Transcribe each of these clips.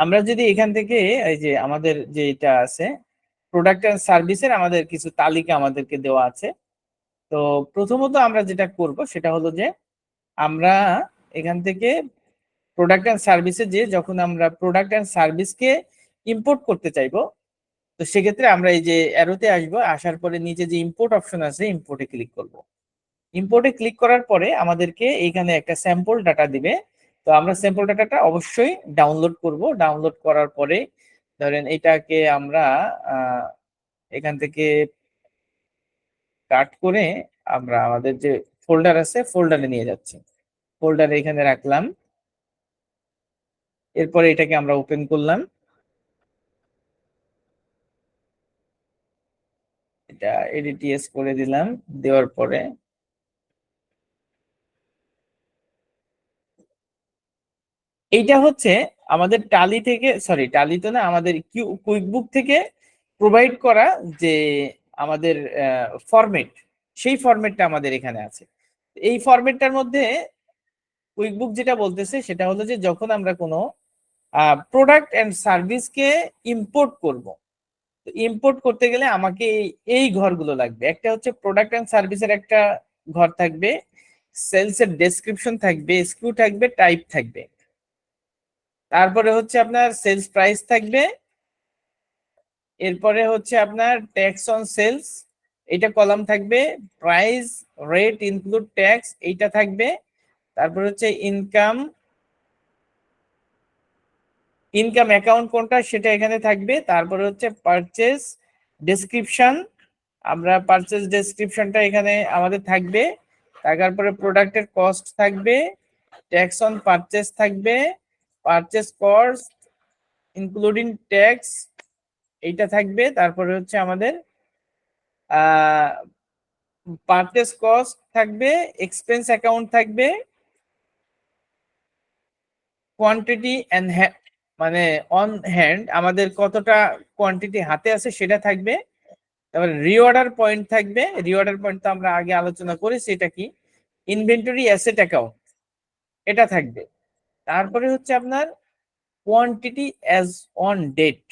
আমরা যদি এখান থেকে এই যে আমাদের যে এটা আছে প্রোডাক্ট এন্ড সার্ভিসের আমাদের কিছু তালিকা আমাদেরকে দেওয়া আছে। তো প্রথমত আমরা যেটা করব সেটা হলো যে আমরা এখান থেকে প্রোডাক্ট এন্ড সার্ভিসে যে যখন আমরা প্রোডাক্ট এন্ড সার্ভিসকে ইম্পোর্ট করতে চাইবো, তো সেক্ষেত্রে আমরা এই যে অ্যারোতে আসবো, আসার পরে নিচে যে ইম্পোর্ট অপশন আছে ইম্পোর্টে ক্লিক করব। ইম্পোর্টে ক্লিক করার পরে আমাদেরকে এইখানে একটা স্যাম্পল ডাটা দিবে। তো আমরা স্যাম্পল ডাটাটা অবশ্যই ডাউনলোড করব। ডাউনলোড করার পরে ধরেন এটাকে আমরা এখান থেকে কাট করে আমরা আমাদের যে ফোল্ডার আছে ফোল্ডারে নিয়ে যাচ্ছি। ফোল্ডারে এখানে রাখলাম, এরপরে এটাকে আমরা ওপেন করলাম। এটা এডিটিএস করে দিলাম, দেওয়ার পরে এইটা হচ্ছে আমাদের টালি থেকে, সরি টালি তো না, আমাদের কুইকবুক থেকে প্রোভাইড করা যে আমাদের ফরম্যাট, সেই ফরম্যাটটা আমাদের এখানে আছে। এই ফরম্যাটটার মধ্যে কুইকবুক যেটা বলতেছে সেটা হলো যে যখন আমরা কোনো প্রোডাক্ট এন্ড সার্ভিসকে ইম্পোর্ট করব, ইম্পোর্ট করতে গেলে আমাকে এই ঘরগুলো লাগবে। একটা হচ্ছে প্রোডাক্ট এন্ড সার্ভিসের একটা ঘর থাকবে, সেলস এর ডেসক্রিপশন থাকবে, এসকিউ থাকবে, টাইপ থাকবে, তারপরে হচ্ছে আপনার সেলস প্রাইস থাকবে, এরপরে হচ্ছে আপনার ট্যাক্স অন সেলস এটা কলাম থাকবে, প্রাইস রেট ইনক্লুড ট্যাক্স এইটা থাকবে, তারপর হচ্ছে ইনকাম, ইনকাম অ্যাকাউন্ট কোনটা সেটা এখানে থাকবে, তারপরে হচ্ছে পারচেজ ডেসক্রিপশন, আমরা পারচেজ ডেসক্রিপশনটা এখানে আমাদের থাকবে, তারপরে প্রোডাক্টের কস্ট থাকবে, ট্যাক্স অন পারচেজ থাকবে, পারচেজ কস্ট ইনক্লুডিং ট্যাক্স এইটা থাকবে, তারপরে হচ্ছে আমাদের পারচেজ কস্ট থাকবে, এক্সপেন্স অ্যাকাউন্ট থাকবে, কোয়ান্টিটি এন্ড মানে অন হ্যান্ড আমাদের কতটা কোয়ান্টিটি হাতে আছে সেটা থাকবে, তারপরে রিঅর্ডার পয়েন্ট থাকবে, রিঅর্ডার পয়েন্ট তো আমরা আগে আলোচনা করেছি এটা কি, ইনভেন্টরি অ্যাসেট অ্যাকাউন্ট এটা থাকবে, তারপরে হচ্ছে আপনার কোয়ান্টিটি অ্যাজ অন ডেট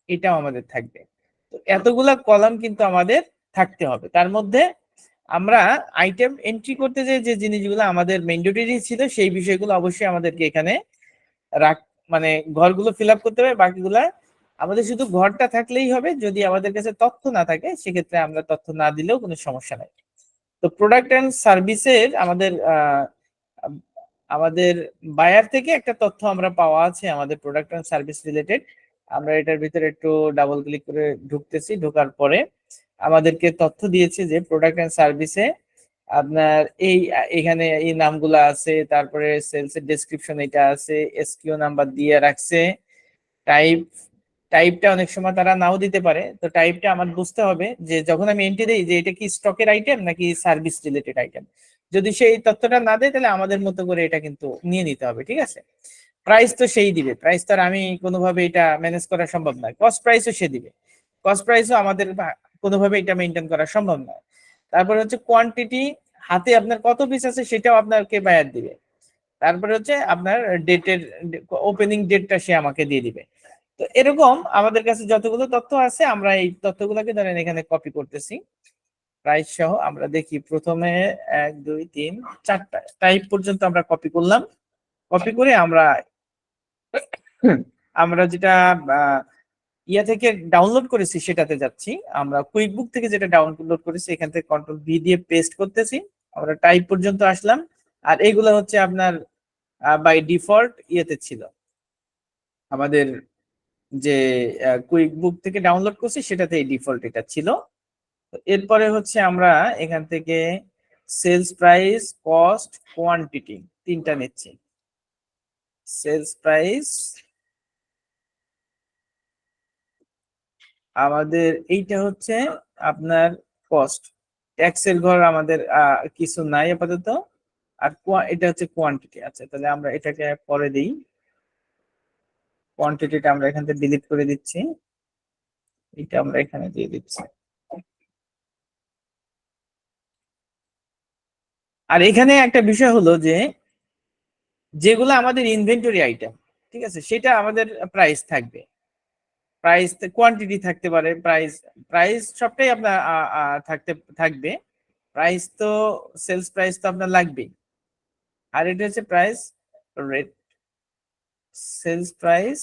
এটাও আমাদের থাকবে। তো এতগুলা কলাম কিন্তু আমাদের থাকতে হবে। তার মধ্যে আমরা আইটেম এন্ট্রি করতে যে যে জিনিসগুলো আমাদের ম্যান্ডেটরি ছিল সেই বিষয়গুলো অবশ্যই আমাদেরকে এখানে রাখ, মানে ঘরগুলো ফিল আপ করতে হবে, বাকিগুলা আমাদের শুধু ঘরটা থাকলেই হবে। যদি আমাদের কাছে তথ্য না থাকে সেক্ষেত্রে আমরা তথ্য না দিলেও কোনো সমস্যা নাই। তো প্রোডাক্ট এন্ড সার্ভিসের আমাদের আমাদের বায়ার থেকে একটা তথ্য আমরা পাওয়া আছে আমাদের প্রোডাক্ট এন্ড সার্ভিস রিলেটেড। আমরা এটার ভিতরে একটু ডাবল ক্লিক করে ঢুকতেছি, ঢোকার পরে আমাদেরকে তথ্য দিয়েছে যে প্রোডাক্ট এন্ড সার্ভিসে আপনার এই এখানে এই নামগুলো আছে, তারপরে সেলস এর ডেসক্রিপশন এটা আছে, এসকিউ নাম্বার দিয়ে রাখছে, টাইপ, টাইপটা অনেক সময় তারা নাও দিতে পারে। তো টাইপটা আমার বুঝতে হবে যে যখন আমি এন্ট্রি দেই যে এটা কি স্টকের আইটেম নাকি সার্ভিস রিলেটেড আইটেম। যদি সেই তথ্যটা না দেয় তাহলে আমাদের মতো করে এটা কিন্তু নিয়ে নিতে হবে, ঠিক আছে। প্রাইস তো সেই দিবে, প্রাইস তো আর আমি কোনোভাবে এটা ম্যানেজ করা সম্ভব নয়। কস্ট প্রাইসও সে দিবে, কস্ট প্রাইসও আমাদের কোনোভাবে এটা মেনটেন করা সম্ভব নয়। তারপরে হচ্ছে কোয়ান্টিটি, হাতে আপনার কত পিস আছে সেটাও আপনাকে বায়ার দিবে। তারপরে হচ্ছে আপনার ডেটের ওপেনিং ডেটটা সে আমাকে দিয়ে দিবে। তো এরকম আমাদের কাছে যতগুলো তথ্য আছে আমরা এই তথ্যগুলোকে ধরেন এখানে কপি করতেছি প্রাইস সহ। আমরা দেখি প্রথমে 1 2 3 4টা টাইপ পর্যন্ত আমরা কপি করলাম। কপি করে আমরা আমরা যেটা ইয়া থেকে ডাউনলোড করেছি সেটাতে যাচ্ছি। আমরা কুইকবুক থেকে যেটা ডাউনলোড করেছি এখান থেকে কন্ট্রোল ভি দিয়ে পেস্ট করতেছি। আমরা টাইপ পর্যন্ত আসলাম। আর এইগুলো হচ্ছে আপনার বাই ডিফল্ট ইয়েতে ছিল, আমাদের যে কুইকবুক থেকে ডাউনলোড করছি সেটাতে এই ডিফল্ট এটা ছিল। তো এরপরে হচ্ছে আমরা এখান থেকে সেলস প্রাইস, কস্ট, কোয়ান্টিটি তিনটা নিচ্ছি। সেলস প্রাইস আমাদের এইটা হচ্ছে আপনার কস্ট, ট্যাক্সের ঘর আমাদের কিছু নাই আপাতত। আর এটা হচ্ছে কোয়ান্টিটি। আচ্ছা তাহলে আমরা এটাকে পরে দিই, কোয়ান্টিটিটা আমরা এখান থেকে ডিলিট করে দিচ্ছি, এটা আমরা এখানে দিয়ে দিচ্ছি। আর এখানে একটা বিষয় হলো যে যেগুলো আমাদের ইনভেন্টরি আইটেম, ঠিক আছে, সেটা আমাদের প্রাইস থাকবে। প্রাইস কোয়ান্টিটি থাকতে পারে, প্রাইস প্রাইস সবটাই আপনার থাকবে। প্রাইস তো সেলস প্রাইস তো আপনার লাগবেই। আর এটা হচ্ছে প্রাইস রেট, সেলস প্রাইস,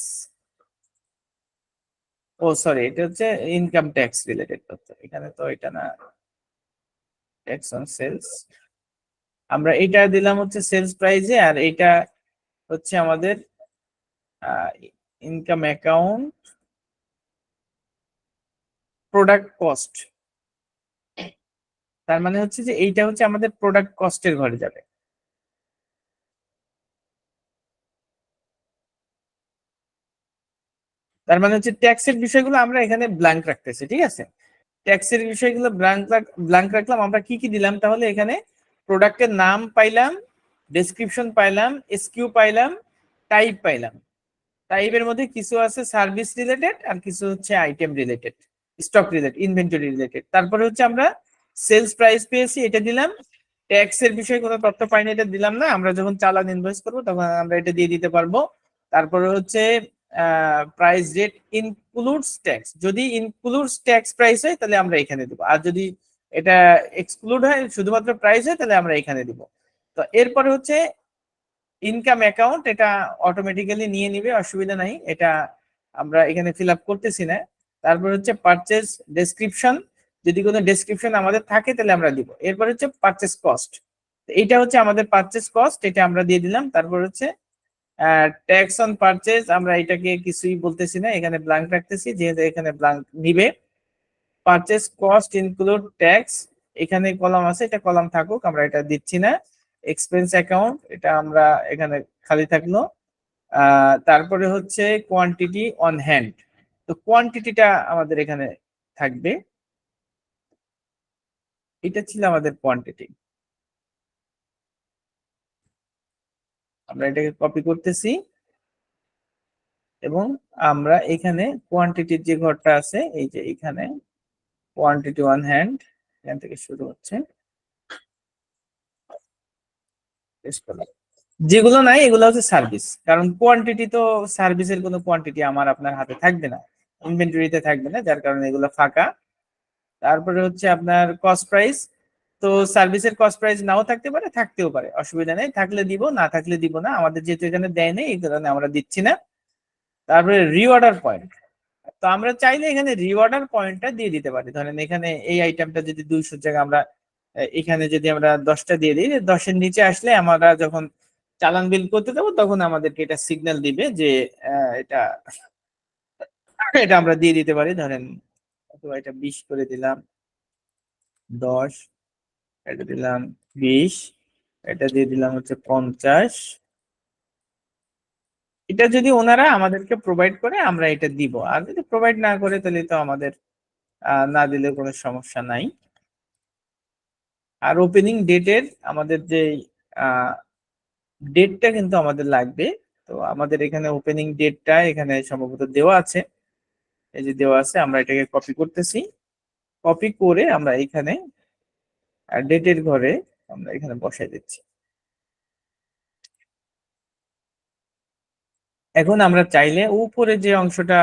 ও সরি, এটা হচ্ছে ইনকাম ট্যাক্স রিলেটেড তথ্য, এখানে তো এটা না, ট্যাক্স অন সেলস। আমরা এটা দিলাম হচ্ছে সেলস প্রাইসে, আর এটা হচ্ছে আমাদের ইনকাম অ্যাকাউন্ট প্রোডাক্ট কস্ট। তার মানে হচ্ছে যে এইটা হচ্ছে আমাদের প্রোডাক্ট কস্টের ঘরে যাবে। তার মানে হচ্ছে ট্যাক্সের বিষয়গুলো আমরা এখানে ব্ল্যাঙ্ক রাখতেছি, ঠিক আছে। ট্যাক্সের বিষয়গুলো ব্ল্যাঙ্ক রাখলাম। আমরা কি কি দিলাম তাহলে এখানে? প্রোডাক্টের নাম পাইলাম, ডেসক্রিপশন পাইলাম, এসকিউ পাইলাম, টাইপ পাইলাম। টাইপের মধ্যে কিছু আছে সার্ভিস রিলেটেড আর কিছু হচ্ছে item related, stock related, inventory related. তারপরে হচ্ছে আমরা সেলস প্রাইস পেয়েছি, এটা দিলাম। ট্যাক্স এর বিষয়ে কোনো তথ্য পাইনি, এটা দিলাম না। আমরা যখন চালান ইনভয়েস করবো তখন আমরা এটা দিয়ে দিতে পারবো। তারপরে হচ্ছে প্রাইস রেট ইনক্লুডস ট্যাক্স, যদি ইনক্লুডস ট্যাক্স প্রাইস হয় তাহলে আমরা এখানে দিব, আর যদি এটা এক্সক্লুড হয় শুধুমাত্র প্রাইস হয় তাহলে আমরা এখানে দিব। তো এরপরে হচ্ছে ইনকাম অ্যাকাউন্ট, এটা অটোমেটিক্যালি নিয়ে নিবে, অসুবিধা নাই, এটা আমরা এখানে ফিল আপ করতেছি না। তারপর হচ্ছে পারচেজ ডেসক্রিপশন, যদি কোনো ডেসক্রিপশন আমাদের থাকে তাহলে আমরা দিব। এরপর হচ্ছে পারচেজ কস্ট, এটা হচ্ছে আমাদের পারচেজ কস্ট, এটা আমরা দিয়ে দিলাম। তারপর হচ্ছে ট্যাক্স অন পারচেজ, আমরা এটাকে কিছুই বলতেছি না, এখানে ব্ল্যাঙ্ক রাখতেছি যেহেতু এখানে ব্ল্যাঙ্ক নিবে। পারচেজ কস্ট ইনক্লুড ট্যাক্স, এখানে কলাম আছে, এটা কলাম থাকুক, আমরা এটা দিচ্ছি না। এক্সপেন্স অ্যাকাউন্ট, এটা আমরা এখানে খালি থাকলো। তারপরে হচ্ছে কোয়ান্টিটি অন হ্যান্ড, তো কোয়ান্টিটিটা আমাদের এখানে থাকবে, এটা ছিল আমাদের কোয়ান্টিটি। আমরা এটাকে কপি করতেছি এবং আমরা এখানে কোয়ান্টিটির যে ঘরটা আছে, এই যে এখানে কোয়ান্টিটি অন হ্যান্ড, এখান থেকে শুরু হচ্ছে, যেগুলো নাই এগুলো হচ্ছে সার্ভিস, কারণ কোয়ান্টিটি তো সার্ভিসের কোনো কোয়ান্টিটি আমার আপনার হাতে থাকবে না, ইনভেন্টরিতে থাকবে না, যার কারণে এগুলো ফাঁকা। তারপরে হচ্ছে আপনার কস্ট প্রাইস, তো সার্ভিসের কস্ট প্রাইস নাও থাকতে পারে, থাকতেও পারে, অসুবিধা নেই, থাকলে দিব, না থাকলে দিব না, আমাদের যেহেতু এখানে দেয় নেই এই কারণে আমরা দিচ্ছি না। তারপরে রিঅর্ডার পয়েন্ট, তো আমরা চাইলে এখানে রিঅর্ডার পয়েন্টটা দিয়ে দিতে পারি। ধরেন এখানে এই আইটেমটা যদি 200 জায়গায় আমরা এখানে যদি আমরা 10টা দিয়ে দিই, 10-এর নিচে আসলে আমরা যখন চালান বিল করতে যাবো তখন আমাদেরকে এটা সিগন্যাল দিবে যে এটা এটা আমরা দিয়ে দিতে পারি। ধরেন অথবা এটা 20 করে দিলাম, 10, এটা দিলাম 20, এটা দিয়ে দিলাম হচ্ছে 50। এটা যদি ওনারা আমাদেরকে প্রোভাইড করে আমরা এটা দিব, আর যদি প্রোভাইড না করে তাহলে তো আমাদের না দিলে কোনো সমস্যা নাই। আর ওপেনিং ডেটের আমাদের যে ডেটটা কিন্তু আমাদের লাগবে। তো আমাদের এখানে ওপেনিং ডেটটা এখানে সম্ভবত দেওয়া আছে, এই যে দেওয়া আছে, আমরা এটাকে কপি করতেছি। কপি করে আমরা এখানে ডেটের ঘরে আমরা এখানে বসাই দিচ্ছি। এখন আমরা চাইলে উপরে যে অংশটা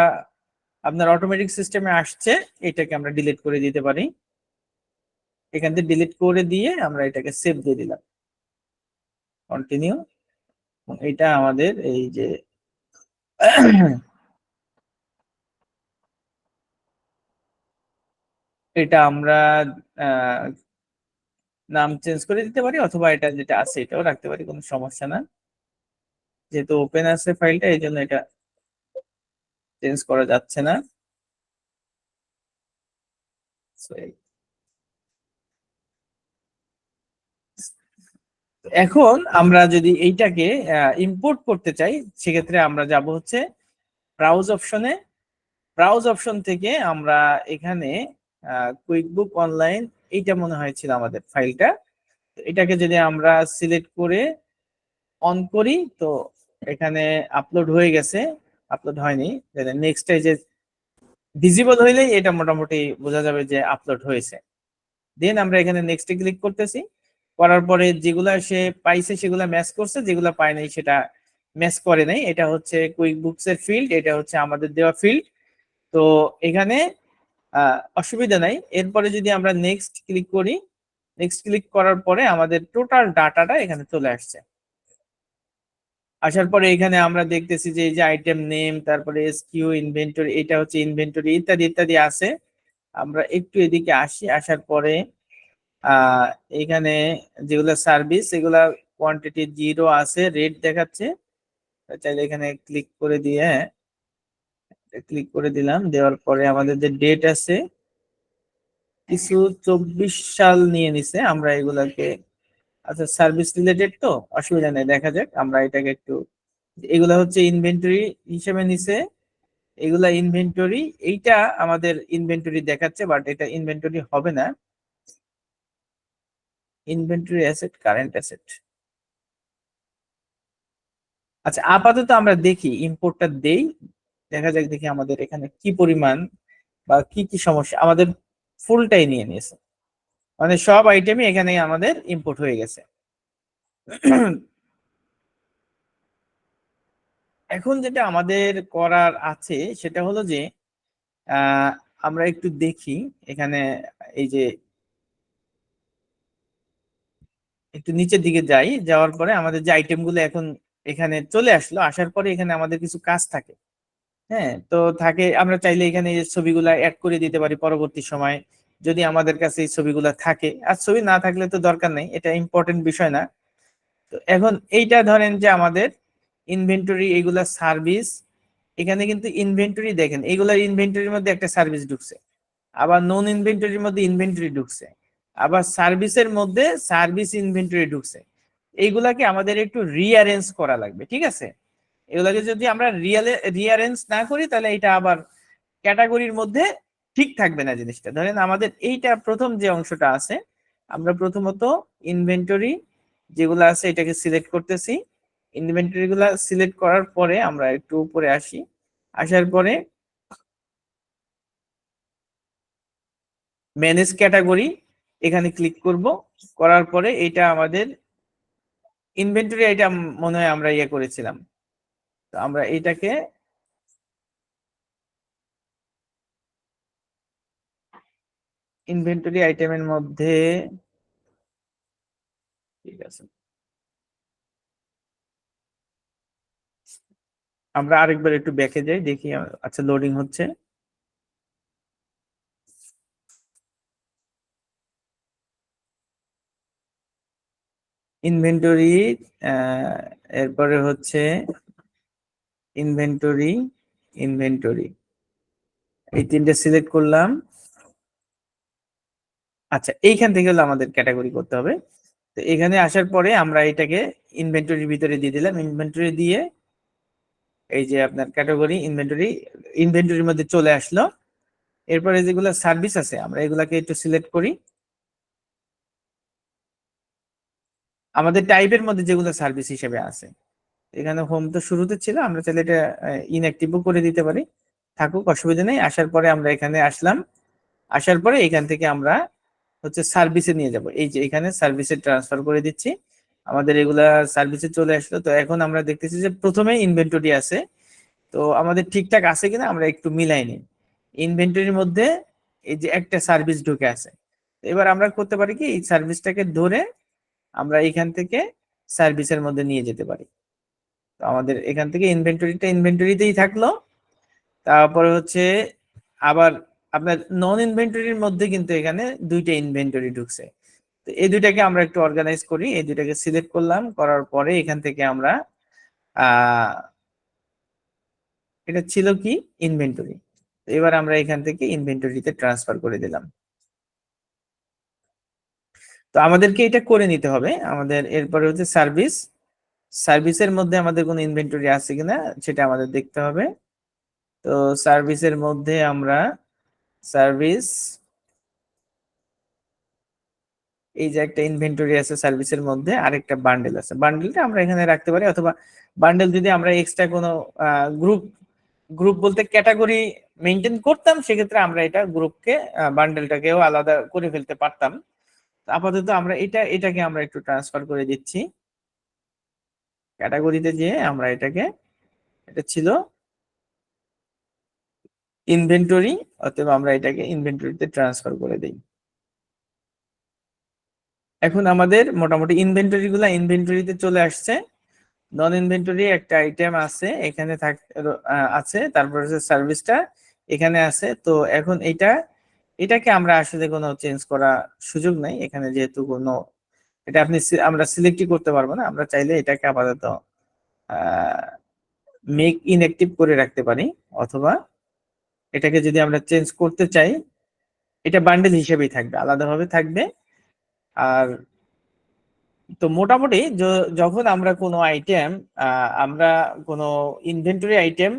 আপনার অটোমেটিক সিস্টেমে আসছে এটাকে আমরা ডিলিট করে দিতে পারি। এখান থেকে ডিলিট করে দিয়ে আমরা এটাকে সেভ দিয়ে দিলাম, কন্টিনিউ। এটা আমাদের এই যে এটা আমরা আহ, নাম চেঞ্জ করে দিতে পারি, অথবা এটা যেটা আছে এটাও রাখতে পারি, কোনো সমস্যা না। যেহেতু ওপেন আছে ফাইলটা এই জন্য এটা চেঞ্জ করা যাচ্ছে না। So, এখন আমরা যদি এইটাকে ইম্পোর্ট করতে চাই সেক্ষেত্রে আমরা যাব হচ্ছে ব্রাউজ অপশনে। ব্রাউজ অপশন থেকে আমরা এখানে কুইকবুক অনলাইন, এইটা মনে হয় ছিল আমাদের ফাইলটা, এটাকে যদি আমরা সিলেক্ট করে অন করি তো এখানে আপলোড হয়ে গেছে, আপলোড হয়নি, নেক্সট যে ভিজিবল হইলেই এটা মোটামুটি বোঝা যাবে যে আপলোড হয়েছে। দেন আমরা এখানে নেক্সটে ক্লিক করতেছি, করার পরে যেগুলা সে পাইছে সেগুলা ম্যাচ করছে, যেগুলা পায় নাই সেটা ম্যাচ করে নাই। এটা হচ্ছে কুইক বুকস এর ফিল্ড, এটা হচ্ছে আমাদের দেওয়া ফিল্ড। তো এখানে অসুবিধা নাই। এরপরে যদি আমরা নেক্সট ক্লিক করি, নেক্সট ক্লিক করার পরে আমাদের টোটাল ডাটাটা এখানে চলে আসছে। আসার পরে এখানে আমরা দেখতেছি যে এই যে আইটেম নেম, তারপরে এসকিউ, ইনভেন্টরি, এটা হচ্ছে ইনভেন্টরি, ইত্যাদি ইত্যাদি আছে। আমরা একটু এদিকে আসি, আসার পরে আহ এখানে যেগুলো সার্ভিস, এগুলা কোয়ান্টিটি 0 আছে, রেট দেখাচ্ছে। চাইলে এখানে ক্লিক করে দিয়ে, ক্লিক করে দিলাম, দেওয়ার পরে আমাদের যে ডেট আছে কিছু 24 সাল নিয়ে নিছে। আমরা এগুলাকে, আচ্ছা সার্ভিস রিলেটেড তো অসুবিধা নেই, দেখা যাক। আমরা এটাকে একটু, এগুলা হচ্ছে ইনভেন্টরি হিসেবে নিছে, এগুলা ইনভেন্টরি, এইটা আমাদের ইনভেন্টরি দেখাচ্ছে, বাট এটা ইনভেন্টরি হবে না। Inventory asset, current asset. আচ্ছা আপাতত আমরা দেখি, ইম্পোর্টটা দেই, দেখা যাক দেখি আমাদের এখানে কি পরিমাণ বা কি কি সমস্যা। আমাদের ফুলটাই নিয়ে নিয়েছে, মানে সব আইটেমই এখানে আমাদের ইম্পোর্ট হয়ে গেছে। এখন যেটা আমাদের করার আছে সেটা হলো যে আহ, আমরা একটু দেখি এখানে, এই যে একটু নিচের দিকে যাই, যাওয়ার পরে আমাদের যে আইটেম গুলো এখন এখানে চলে আসলো, আসার পরে এখানে আমাদের কিছু কাজ থাকে। হ্যাঁ, তো থাকে, আমরা চাইলে এখানে এই ছবিগুলা অ্যাড করে দিতে পারি পরবর্তী সময়, যদি আমাদের কাছে এই ছবিগুলা থাকে। আর ছবি না থাকলে তো দরকার নেই, এটা ইম্পর্টেন্ট বিষয় না। তো এখন এইটা ধরেন যে আমাদের ইনভেন্টরি, এগুলা সার্ভিস, এখানে কিন্তু ইনভেন্টরি দেখেন, এগুলার ইনভেন্টরির মধ্যে একটা সার্ভিস ঢুকছে, আবার নন ইনভেন্টরির মধ্যে ইনভেন্টরি ঢুকছে, আবার সার্ভিসের মধ্যে সার্ভিস ইনভেন্টরি ঢুকছে। এইগুলাকে আমাদের একটু রিঅ্যারেঞ্জ করা লাগবে, ঠিক আছে? এগুলাকে যদি আমরা রিঅ্যারেঞ্জ না করি, তাহলে এটা আবার ক্যাটাগরির মধ্যে ঠিক থাকবে না জিনিসটা। ধরেন আমাদের এইটা প্রথম যে অংশটা আছে, আমরা প্রথমত ইনভেন্টরি যেগুলো আছে এটাকে সিলেক্ট করতেছি। ইনভেন্টরি গুলা সিলেক্ট করার পরে আমরা একটু উপরে আসি, আসার পরে ম্যানেজ ক্যাটাগরি, এখানে ক্লিক করব। করার পরে এটা আমাদের ইনভেন্টরি, এটা মনে হয় আমরা ইয়ে করেছিলাম। তো আমরা এইটাকে ইনভেন্টরি আইটেমের মধ্যে, ঠিক আছে, আমরা আরেকবার একটু ব্যাকে যাই, দেখি। আচ্ছা লোডিং হচ্ছে। ইনভেন্টরি, এরপরে হচ্ছে ইনভেন্টরি, ইনভেন্টরি, এই তিনটে সিলেক্ট করলাম। আচ্ছা এইখান থেকে হলো আমাদের ক্যাটাগরি করতে হবে। তো এখানে আসার পরে আমরা এটাকে ইনভেন্টরির ভিতরে দিয়ে দিলাম, ইনভেন্টরি দিয়ে এই যে আপনার ক্যাটাগরি ইনভেন্টরি, ইনভেন্টরির মধ্যে চলে আসলো। এরপরে যেগুলো সার্ভিস আছে আমরা এগুলাকে একটু সিলেক্ট করি। আমাদের টাইপের মধ্যে যেগুলো সার্ভিস হিসেবে আছে, এখানে হোম তো শুরুতে ছিল, আমরা চাইলে এটা ইনঅ্যাক্টিভও করে দিতে পারি, থাকুক, অসুবিধা নেই। আসার পরে আমরা এখানে আসলাম, আসার পরে এখান থেকে আমরা হচ্ছে সার্ভিসে নিয়ে যাব। এই যে এখানে সার্ভিসে ট্রান্সফার করে দিচ্ছি, আমাদের এগুলা সার্ভিসে চলে আসলো। তো এখন আমরা দেখতেছি যে প্রথমে ইনভেন্টরি আছে, তো আমাদের ঠিকঠাক আছে কিনা আমরা একটু মিলাই নিই। ইনভেন্টরির মধ্যে এই যে একটা সার্ভিস ঢুকে আছে, এবার আমরা করতে পারি কি, এই সার্ভিসটাকে ধরে আমরা এখান থেকে সার্ভিসের মধ্যে নিয়ে যেতে পারি। তো আমাদের এখান থেকে ইনভেন্টরিটা ইনভেন্টরিতেই থাকলো। তারপরে হচ্ছে আবার আপনার নন ইনভেন্টরির মধ্যে কিন্তু এখানে দুইটা ইনভেন্টরি ঢুকছে। তো এই দুইটাকে আমরা একটু অর্গানাইজ করি, এই দুইটাকে সিলেক্ট করলাম, করার পরে এখান থেকে আমরা আহ এটা ছিল কি, ইনভেন্টরি। এবার আমরা এখান থেকে ইনভেন্টরিতে ট্রান্সফার করে দিলাম। তো আমাদেরকে এটা করে নিতে হবে। আমাদের এরপরে হচ্ছে সার্ভিস, সার্ভিসের মধ্যে আমাদের কোনো ইনভেন্টরি আছে কিনা সেটা আমাদের দেখতে হবে। তো সার্ভিসের মধ্যে আমরা সার্ভিস, এই যে একটা ইনভেন্টরি আছে সার্ভিসের মধ্যে, আরেকটা বান্ডেল আছে, বান্ডেলটা আমরা এখানে রাখতে পারি, অথবা বান্ডেল যদি আমরা এক্সট্রা কোনো গ্রুপ, গ্রুপ বলতে ক্যাটাগরি মেনটেন করতাম, সেক্ষেত্রে আমরা এটা গ্রুপকে, বান্ডেলটাকেও আলাদা করে ফেলতে পারতাম। আপাতত আমরা এটাকে আমরা একটু ট্রান্সফার করে দিচ্ছি। ক্যাটাগরিতে যেয়ে আমরা এটাকে, এটা ছিল ইনভেন্টরি, অথবা আমরা এটাকে ইনভেন্টরিতে ট্রান্সফার করে দিই। এখন আমাদের মোটামুটি ইনভেন্টরি গুলা ইনভেন্টরিতে চলে আসছে। নন ইনভেন্টরি একটা আইটেম আছে এখানে আছে, তারপর হচ্ছে সার্ভিসটা এখানে আছে। তো এখন এটাকে আমরা আসলে কোনো চেঞ্জ করা সুযোগ নাই এখানে, যেহেতু কোনো এটা আমরা সিলেক্টই করতে পারবো না। আমরা চাইলে এটাকে আপাতত মেক ইনঅ্যাক্টিভ করে রাখতে পারি, অথবা এটাকে যদি আমরা চেঞ্জ করতে চাই, এটা বান্ডেল হিসেবেই থাকবে, আলাদাভাবে থাকবে। আর তো মোটামুটি যখন আমরা কোনো আইটেম, আমরা কোনো ইনভেন্টরি আইটেম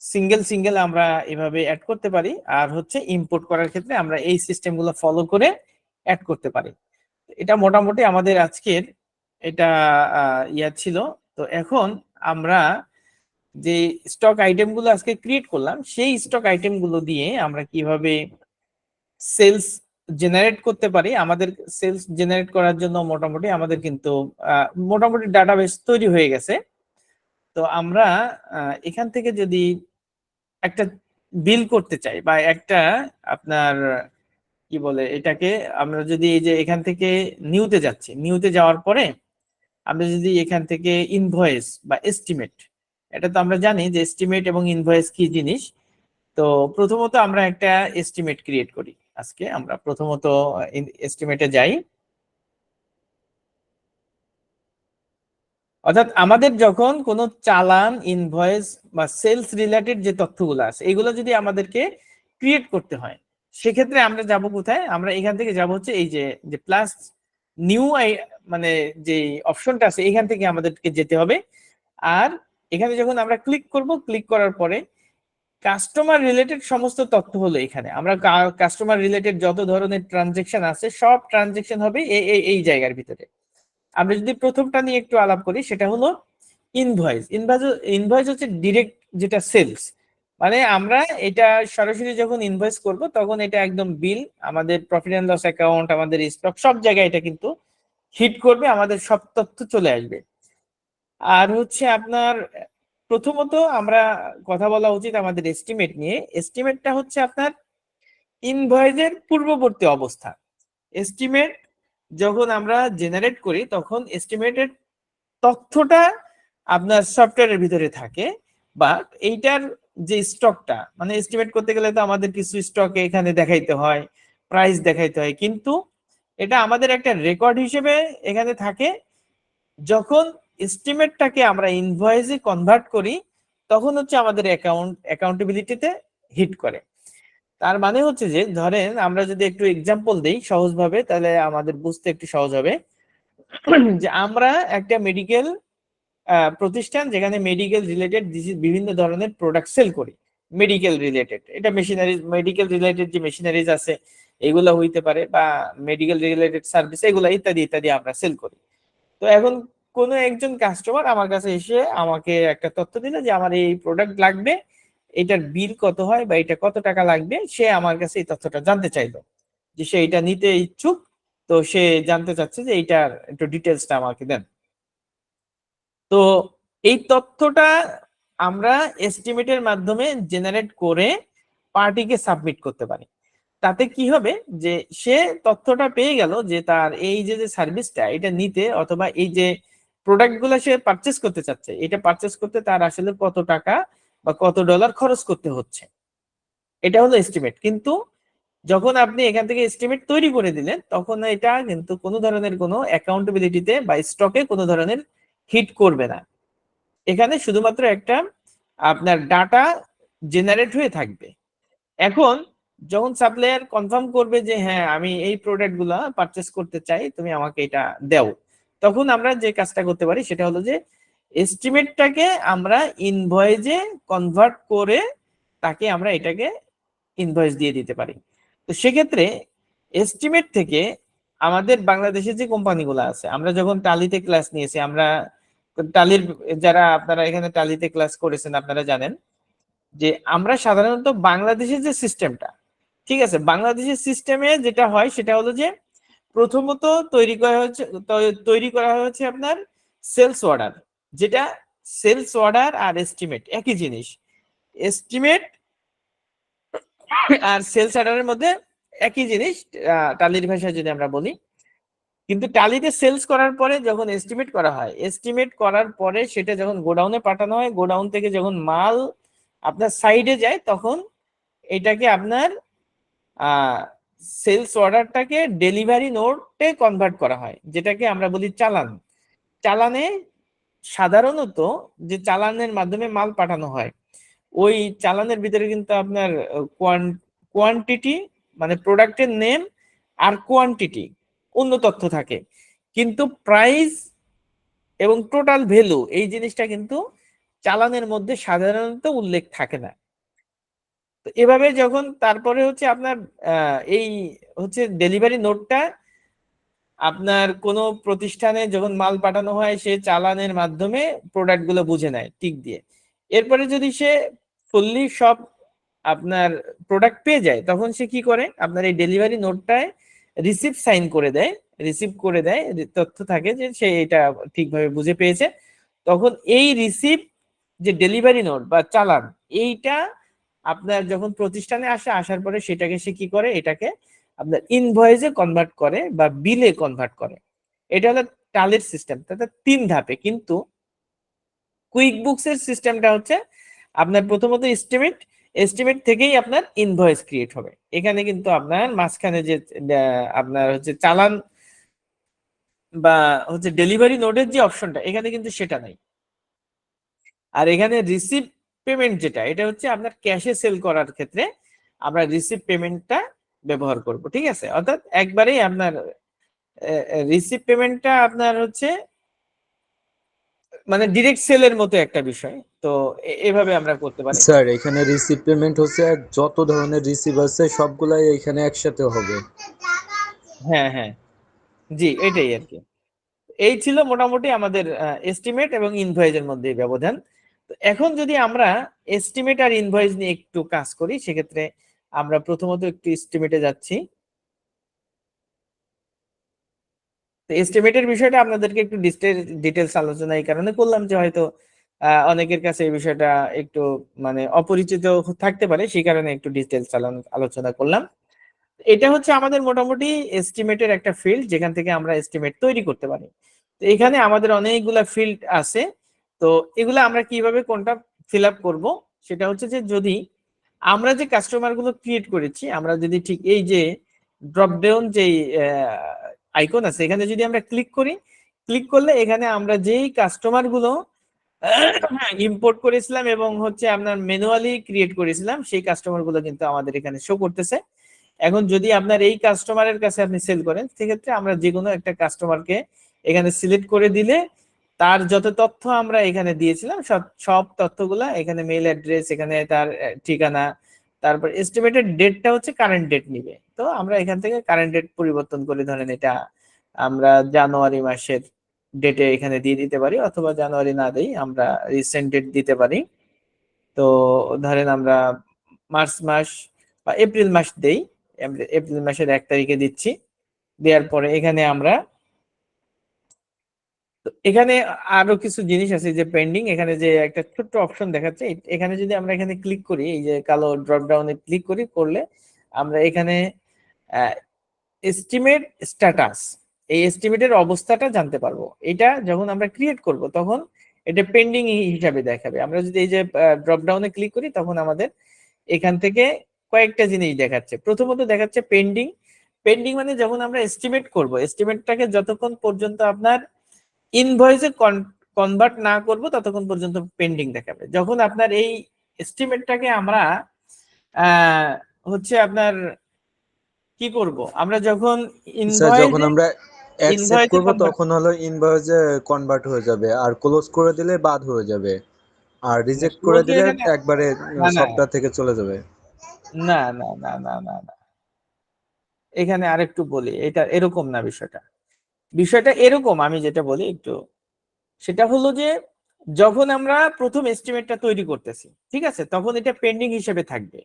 সিঙ্গেল সিঙ্গেল আমরা এভাবে অ্যাড করতে পারি, আর হচ্ছে ইম্পোর্ট করার ক্ষেত্রে আমরা এই সিস্টেমগুলো ফলো করে অ্যাড করতে পারি। এটা মোটামুটি আমাদের আজকের এটা ইয়া ছিল। তো এখন আমরা যে স্টক আইটেমগুলো আজকে ক্রিয়েট করলাম, সেই স্টক আইটেমগুলো দিয়ে আমরা কিভাবে সেলস জেনারেট করতে পারি। আমাদের সেলস জেনারেট করার জন্য মোটামুটি আমাদের কিন্তু মোটামুটি ডাটাবেস তৈরি হয়ে গেছে। তো আমরা এখান থেকে যদি একটা বিল করতে চাই, বা একটা আপনার কি বলে এটাকে, আমরা যদি এই যে এখান থেকে নিউতে যাচ্ছি, নিউতে যাওয়ার পরে আমরা যদি এখান থেকে ইনভয়েস বা এস্টিমেট, এটা তো আমরা জানি যে এস্টিমেট এবং ইনভয়েস কি জিনিস। তো প্রথমত আমরা একটা এস্টিমেট ক্রিয়েট করি। আজকে আমরা প্রথমত এস্টিমেটে যাই। অর্থাৎ আমাদের যখন কোনো চালান, ইনভয়েস বা সেলস রিলেটেড যে তথ্যগুলো আছে, এগুলো যদি আমাদেরকে ক্রিয়েট করতে হয়, সেক্ষেত্রে আমরা যাব কোথায়? আমরা এখান থেকে যাব হচ্ছে এই যে যে প্লাস নিউ, মানে যে অপশনটা আছে এখান থেকে আমাদেরকে যেতে হবে। আর এখানে যখন আমরা ক্লিক করব, ক্লিক করার পরে কাস্টমার রিলেটেড সমস্ত তথ্য হলো এখানে। আমরা কাস্টমার রিলেটেড যত ধরনের ট্রানজেকশন আছে, সব ট্রানজেকশন হবে এই জায়গার ভিতরে। আমরা যদি প্রথমটা নিয়ে একটু আলাপ করি, সেটা হলো ইনভয়েস। ইনভয়েস হচ্ছে ডিরেক্ট যেটা সেলস, মানে আমরা এটা সরাসরি যখন ইনভয়েস করব, তখন এটা একদম বিল, আমাদের প্রফিট এন্ড লস অ্যাকাউন্ট, আমাদের স্টক, সব জায়গায় এটা কিন্তু হিট করবে, আমাদের সব তথ্য চলে আসবে। আর হচ্ছে আপনার প্রথমত আমরা কথা বলা উচিত আমাদের এস্টিমেট নিয়ে। এস্টিমেটটা হচ্ছে আপনার ইনভয়েসের পূর্ববর্তী অবস্থা। এস্টিমেট যখন আমরা জেনারেট করি, তখন এস্টিমেটের তথ্যটা আপনার সফটওয়্যারের ভিতরে থাকে, বাট এইটার যে স্টকটা, মানে এস্টিমেট করতে গেলে তো আমাদের কিছু স্টকে এখানে দেখাইতে হয়, প্রাইস দেখাইতে হয়, কিন্তু এটা আমাদের একটা রেকর্ড হিসেবে এখানে থাকে। যখন এস্টিমেটটাকে আমরা ইনভয়েসে কনভার্ট করি, তখন হচ্ছে আমাদের অ্যাকাউন্টেবিলিটিতে হিট করে। তার মানে হচ্ছে যে, ধরেন আমরা যদি একটু এক্সাম্পল দেই সহজভাবে, তাহলে আমাদের বুঝতে একটু সহজ হবে। যে আমরা একটা মেডিকেল প্রতিষ্ঠান, যেখানে মেডিকেল রিলেটেড বিভিন্ন ধরনের প্রোডাক্ট সেল করি। মেডিকেল রিলেটেড, এটা মেশিনারিজ, মেডিকেল রিলেটেড যে মেশিনারিজ আছে এগুলো হইতে পারে, বা মেডিকেল রিলেটেড সার্ভিস, এগুলো ইত্যাদি ইত্যাদি আমরা সেল করি। তো এখন কোনো একজন কাস্টমার আমার কাছে এসে আমাকে একটা তথ্য দিল যে আমার এই প্রোডাক্ট লাগবে, এটার বিল কত হয় বা এটা কত টাকা লাগবে, সে আমার কাছে এই তথ্যটা জানতে চাইলো, যে সে এটা নিতে ইচ্ছুক। তো সে জানতে চাচ্ছে যে এইটার একটু ডিটেলসটা আমাকে দেন। তো এই তথ্যটা আমরা এস্টিমেটের মাধ্যমে জেনারেট করে পার্টিকে সাবমিট করতে পারি। তাতে কি হবে, যে সে তথ্যটা পেয়ে গেল যে তার এই যে যে সার্ভিসটা এটা নিতে, অথবা এই যে প্রোডাক্ট গুলা সে পারচেস করতে চাচ্ছে, এটা পারচেস করতে তার আসলে কত টাকা বা কত ডলার খরচ করতে হচ্ছে, এটা হলো এস্টিমেট। কিন্তু যখন আপনি এখান থেকে এস্টিমেট তৈরি করে দিলেন, তখন এটা কিন্তু কোনো ধরনের কোনো অ্যাকাউন্টেবিলিটিতে বা স্টকে কোনো ধরনের হিট করবে না। এখানে শুধুমাত্র একটা আপনার ডাটা জেনারেট হয়ে থাকবে। এখন যখন সাপ্লায়ার কনফার্ম করবে যে হ্যাঁ আমি এই প্রোডাক্ট গুলা পারচেস করতে চাই, তুমি আমাকে এটা দাও, তখন আমরা যে কাজটা করতে পারি সেটা হলো যে এস্টিমেটটাকে আমরা ইনভয়েসে কনভার্ট করে তাকে আমরা এটাকে ইনভয়েস দিয়ে দিতে পারি। তো সেক্ষেত্রে এস্টিমেট থেকে আমাদের বাংলাদেশে যে কোম্পানিগুলো আছে, আমরা যখন টালিতে ক্লাস নিয়েছি, আমরা টালির, যারা আপনারা এখানে টালিতে ক্লাস করেছেন আপনারা জানেন যে আমরা সাধারণত বাংলাদেশের যে সিস্টেমটা, ঠিক আছে, বাংলাদেশের সিস্টেমে যেটা হয় সেটা হলো যে প্রথমত তৈরি করা হচ্ছে আপনার সেলস অর্ডার। যেটা সেলস অর্ডার আর এস্টিমেট একই জিনিস। এস্টিমেট আর সেলস অর্ডারের মধ্যে একই জিনিস টালির ভাষায় যদি আমরা বলি। কিন্তু টালিতে সেলস করার পরে যখন এস্টিমেট করা হয়, এস্টিমেট করার পরে সেটা যখন গোডাউনে পাঠানো হয়, গোডাউন থেকে যখন মাল আপনার সাইডে যায়, তখন এটাকে আপনার সেলস অর্ডারটাকে ডেলিভারি নোটে কনভার্ট করা হয়, যেটাকে আমরা বলি চালান। চালানে সাধারণত যে চালানের মাধ্যমে মাল পাঠানো হয়, ওই চালানের ভিতরে কিন্তু আপনার কোয়ান্টিটি মানে প্রোডাক্টের নেম আর কোয়ান্টিটি অন্য তথ্য থাকে, কিন্তু প্রাইস এবং টোটাল ভ্যালু এই জিনিসটা কিন্তু চালানের মধ্যে সাধারণত উল্লেখ থাকে না। তো এভাবে যখন তারপরে হচ্ছে আপনার এই হচ্ছে ডেলিভারি নোটটা আপনার কোনো প্রতিষ্ঠানে যখন মাল পাঠানো হয়, সে চালানের মাধ্যমে প্রোডাক্ট গুলো বুঝে নেয় টিক দিয়ে। এরপরে যদি সে ফুললি সব আপনার প্রোডাক্ট পেয়ে যায়, তখন সে কি করে, আপনার এই ডেলিভারি নোটটায় রিসিপ্ট সাইন করে দেয়, রিসিভ করে দেয়, তথ্য থাকে যে সে এটা ঠিকভাবে বুঝে পেয়েছে। তখন এই রিসিপ্ট যে ডেলিভারি নোট বা চালান, এইটা আপনার যখন প্রতিষ্ঠানে আসে, আসার পরে সেটাকে সে কি করে, এটাকে আপনার ইনভয়েসে কনভার্ট করে বা বিলে কনভার্ট করে। এটা হলো টালের সিস্টেম, তাতে 3 ধাপে। কিন্তু কুইক বুকস এর সিস্টেমটা হচ্ছে আপনার প্রথমত এস্টিমেট, এস্টিমেট থেকেই আপনার ইনভয়েস ক্রিয়েট হবে। এখানে কিন্তু আপনার মাঝখানে যে আপনার হচ্ছে চালান বা হচ্ছে ডেলিভারি নোটের যে অপশনটা, এখানে কিন্তু সেটা নাই। আর এখানে রিসিভ পেমেন্ট যেটা, এটা হচ্ছে আপনার ক্যাশে সেল করার ক্ষেত্রে আমরা রিসিভ পেমেন্টটা ব্যবহার করব, ঠিক আছে। অর্থাৎ একবারেই আপনার রিসিভ পেমেন্টটা আপনার হচ্ছে মানে ডিরেক্ট সেলের মতো একটা বিষয়। তো এভাবে আমরা করতে পারি। স্যার এখানে রিসিভ পেমেন্ট হচ্ছে যত ধরনের রিসিভ আছে সবগুলাই এখানে একসাথে হবে। হ্যাঁ, হ্যাঁ, জি, এটাই আর কি। এই ছিল মোটামুটি আমাদের এস্টিমেট এবং ইনভয়েসের মধ্যে ব্যবধান। তো এখন যদি আমরা এস্টিমেট আর ইনভয়েস নিয়ে একটু কাজ করি, সেক্ষেত্রে আমরা প্রথমত একটু এস্টিমেটে যাচ্ছি। তো এস্টিমেটের বিষয়টা আপনাদেরকে একটু ডিটেলস আলোচনা এই কারণে করলাম যে হয়তো অনেকের কাছে এই বিষয়টা একটু মানে অপরিচিত থাকতে পারে, সেই কারণে একটু ডিটেলস আলোচনা করলাম। এটা হচ্ছে আমাদের মোটামুটি এস্টিমেটের একটা ফিল্ড, যেখান থেকে আমরা এস্টিমেট তৈরি করতে পারি। তো এখানে আমাদের অনেকগুলা ফিল্ড আছে। তো এগুলো আমরা কিভাবে কোনটা ফিল আপ করবো, সেটা হচ্ছে যে যদি আমরা যে কাস্টমার গুলো ক্রিয়েট করেছি, আমরা যদি ঠিক এই যে ড্রপ ডাউন যে আইকন আছে, এখানে যদি আমরা ক্লিক করি, ক্লিক করলে এখানে আমরা যেই কাস্টমার গুলো ইম্পোর্ট করেছিলাম এবং হচ্ছে আপনার ম্যানুয়ালি ক্রিয়েট করেছিলাম, সেই কাস্টমার গুলো কিন্তু আমাদের এখানে শো করতেছে। এখন যদি আপনার এই কাস্টমারের কাছে আপনি সেল করেন, সেক্ষেত্রে আমরা যে কোনো একটা কাস্টমারকে এখানে সিলেক্ট করে দিলে তার যত তথ্য আমরা এখানে দিয়েছিলাম, সব সব তথ্যগুলা এখানে, মেইল অ্যাড্রেস, এখানে তার ঠিকানা, তারপর এস্টিমেটেড ডেটটা হচ্ছে কারেন্ট ডেট নিবে। তো আমরা এখান থেকে কারেন্ট ডেট পরিবর্তন করে ধরেন এটা আমরা জানুয়ারি মাসের ডেটে এখানে দিয়ে দিতে পারি, অথবা জানুয়ারি না দেই, আমরা রিসেন্ট ডেট দিতে পারি। তো ধরেন আমরা মার্চ মাস বা এপ্রিল মাস দেই, এপ্রিল মাসের 1 তারিখে দিচ্ছি। দেওয়ার পরে এখানে আমরা, তো এখানে আরো কিছু জিনিস আছে যে পেন্ডিং, এখানে যে একটা ছোট্ট অপশন দেখাচ্ছে, এখানে যদি আমরা এখানে ক্লিক করি, এই যে কালো ড্রপ ডাউনে ক্লিক করি, করলে আমরা এখানে এস্টিমেট স্ট্যাটাস, এই এস্টিমেটের অবস্থাটা জানতে পারবো। এটা যখন আমরা ক্রিয়েট করব তখন এটা পেন্ডিং হিসাবে দেখাবে। আমরা যদি এই যে ড্রপ ডাউনে ক্লিক করি, তখন আমাদের এখান থেকে কয়েকটা জিনিস দেখাচ্ছে। প্রথমত দেখাচ্ছে পেন্ডিং। পেন্ডিং মানে যখন আমরা এস্টিমেট করব, এস্টিমেটটাকে যতক্ষণ পর্যন্ত আপনার ইনভয়েসে কনভার্ট না করব, ততক্ষণ পর্যন্ত পেন্ডিং দেখাবে। যখন আপনার এই এস্টিমেটটাকে আমরা আহ হচ্ছে আপনার কি করব, আমরা যখন স্যার যখন ইনভয়েসে আমরা অ্যাকসেপ্ট ইনভয়েসে করব কনভার্ট, তখন হলো ইনভয়েসে কনভার্ট হয়ে যাবে, আর ক্লোজ করে দিলে বাদ হয়ে যাবে, আর রিজেক্ট করে ক্লোজে দিলে এখানে, একবারে না না সফটওয়্যার থেকে চলে যাবে। না না না না না না, এখানে আরেকটু বলি, এটা এরকম না বিষয়টা। বিষয়টা এরকম, আমি যেটা বলি একটু, সেটা হলো যে যখন আমরা প্রথম এস্টিমেটটা তৈরি করতেছি, ঠিক আছে, তখন এটা পেন্ডিং হিসেবে থাকবে।